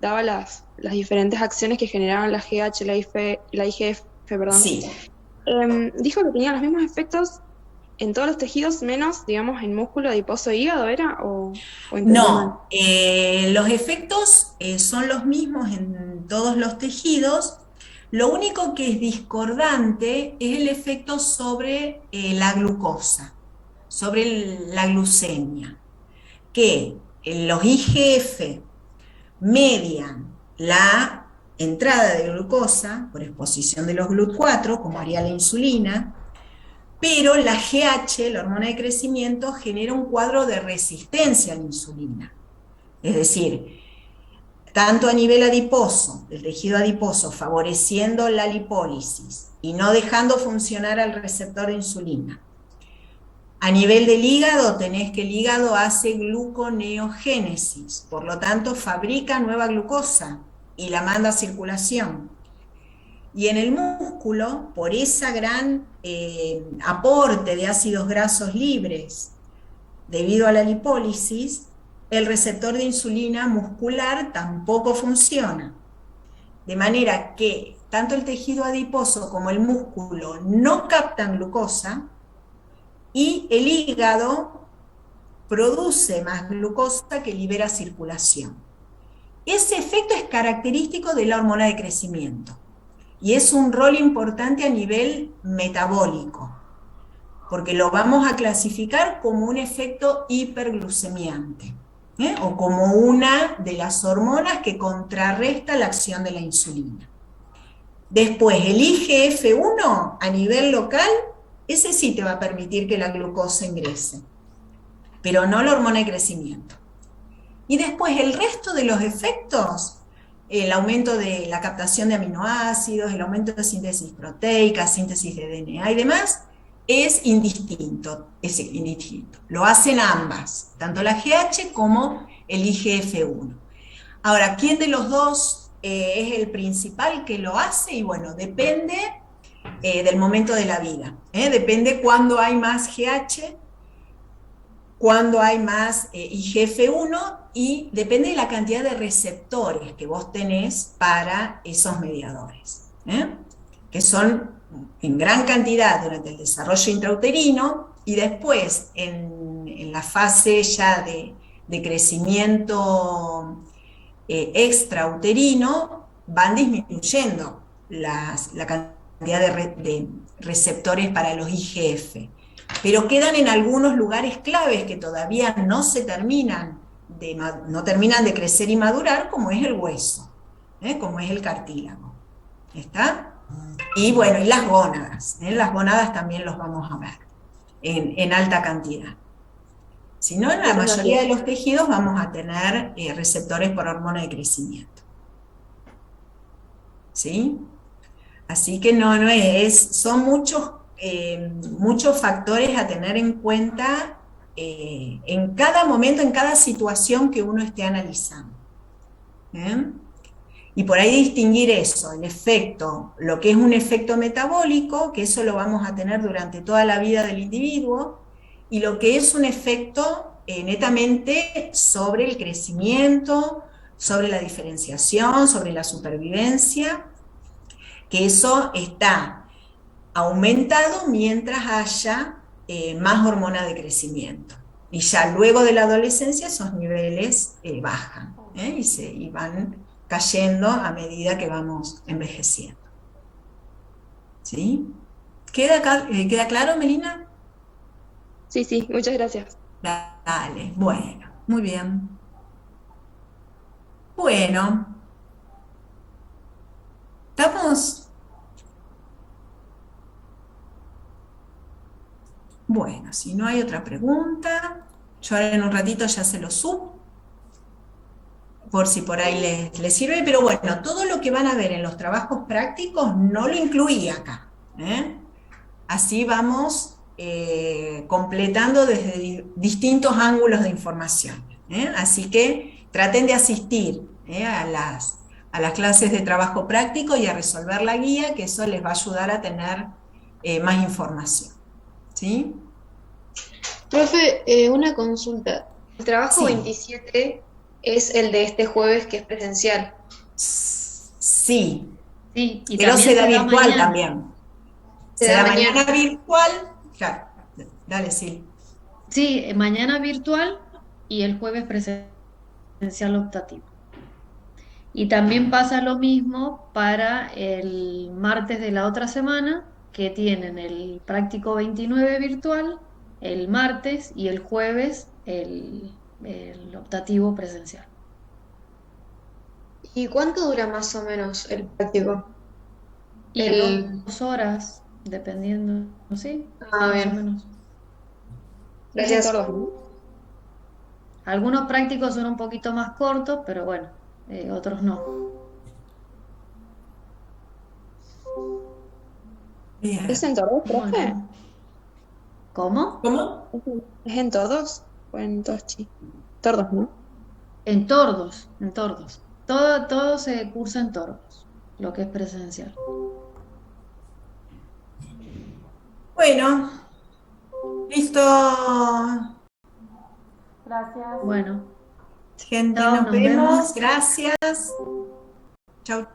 daba las diferentes acciones que generaban la GH, la IGF, perdón, Sí. dijo que tenía los mismos efectos en todos los tejidos, menos, digamos, en músculo, adiposo e hígado, ¿era? ¿O entendí mal? No, los efectos son los mismos en todos los tejidos. Lo único que es discordante es el efecto sobre la glucosa, sobre la glucemia, que los IGF median la entrada de glucosa por exposición de los GLUT4, como haría la insulina, pero la GH, la hormona de crecimiento, genera un cuadro de resistencia a la insulina. Es decir, tanto a nivel adiposo, del tejido adiposo, favoreciendo la lipólisis y no dejando funcionar al receptor de insulina. A nivel del hígado, tenés que el hígado hace gluconeogénesis, por lo tanto fabrica nueva glucosa y la manda a circulación. Y en el músculo, por esa gran aporte de ácidos grasos libres debido a la lipólisis, el receptor de insulina muscular tampoco funciona. De manera que tanto el tejido adiposo como el músculo no captan glucosa y el hígado produce más glucosa que libera circulación. Ese efecto es característico de la hormona de crecimiento y es un rol importante a nivel metabólico, porque lo vamos a clasificar como un efecto hiperglucemiante, o como una de las hormonas que contrarresta la acción de la insulina. Después, el IGF-1 a nivel local, ese sí te va a permitir que la glucosa ingrese, pero no la hormona de crecimiento. Y después el resto de los efectos, el aumento de la captación de aminoácidos, el aumento de síntesis proteica, síntesis de DNA y demás, es indistinto, Lo hacen ambas, tanto la GH como el IGF-1. Ahora, ¿quién de los dos es el principal que lo hace y bueno, depende del momento de la vida. Depende cuándo hay más GH, cuándo hay más IGF-1 y depende de la cantidad de receptores que vos tenés para esos mediadores, que son en gran cantidad durante el desarrollo intrauterino y después en la fase ya de crecimiento extrauterino van disminuyendo la cantidad de receptores para los IGF, pero quedan en algunos lugares claves que todavía no terminan de crecer y madurar, como es el hueso, como es el cartílago. ¿Está? Y bueno, y las gónadas también los vamos a ver en alta cantidad. Si no, en la mayoría de los tejidos vamos a tener receptores por hormona de crecimiento. ¿Sí? Así que son muchos factores a tener en cuenta en cada momento, en cada situación que uno esté analizando. Y por ahí distinguir eso, el efecto, lo que es un efecto metabólico, que eso lo vamos a tener durante toda la vida del individuo, y lo que es un efecto netamente sobre el crecimiento, sobre la diferenciación, sobre la supervivencia, que eso está aumentado mientras haya más hormona de crecimiento. Y ya luego de la adolescencia esos niveles bajan y van cayendo a medida que vamos envejeciendo. ¿Sí? ¿Queda claro, Melina? Sí, muchas gracias. Dale, bueno, muy bien. Bueno, ¿estamos? Bueno, si no hay otra pregunta, yo ahora en un ratito ya se lo subo, por si por ahí les sirve, pero bueno, todo lo que van a ver en los trabajos prácticos no lo incluí acá. Así vamos completando desde distintos ángulos de información. Así que traten de asistir a las clases de trabajo práctico y a resolver la guía, que eso les va a ayudar a tener más información. ¿Sí? Profe, una consulta. El trabajo 27 es el de este jueves, que es presencial. Sí, y pero se da virtual mañana. también. Se da mañana virtual. Claro, dale, sí. Sí, mañana virtual y el jueves presencial optativo. Y también pasa lo mismo para el martes de la otra semana, que tienen el práctico 29 virtual, el martes, y el jueves el optativo presencial. ¿Y cuánto dura más o menos el práctico? Y 2 horas, dependiendo, ¿sí? Ah, más bien. o menos. Gracias. Algunos prácticos son un poquito más cortos, pero bueno, otros no. Bien. ¿Es en todos, profe? Bueno. ¿Cómo? ¿Cómo? ¿Es en todos? ¿O en Toschi? Todos, ¿no? En Tordos. Todo se cursa en Tordos, lo que es presencial. Bueno, listo. Gracias. Bueno. Gente, Chao, nos vemos. Gracias. Chau.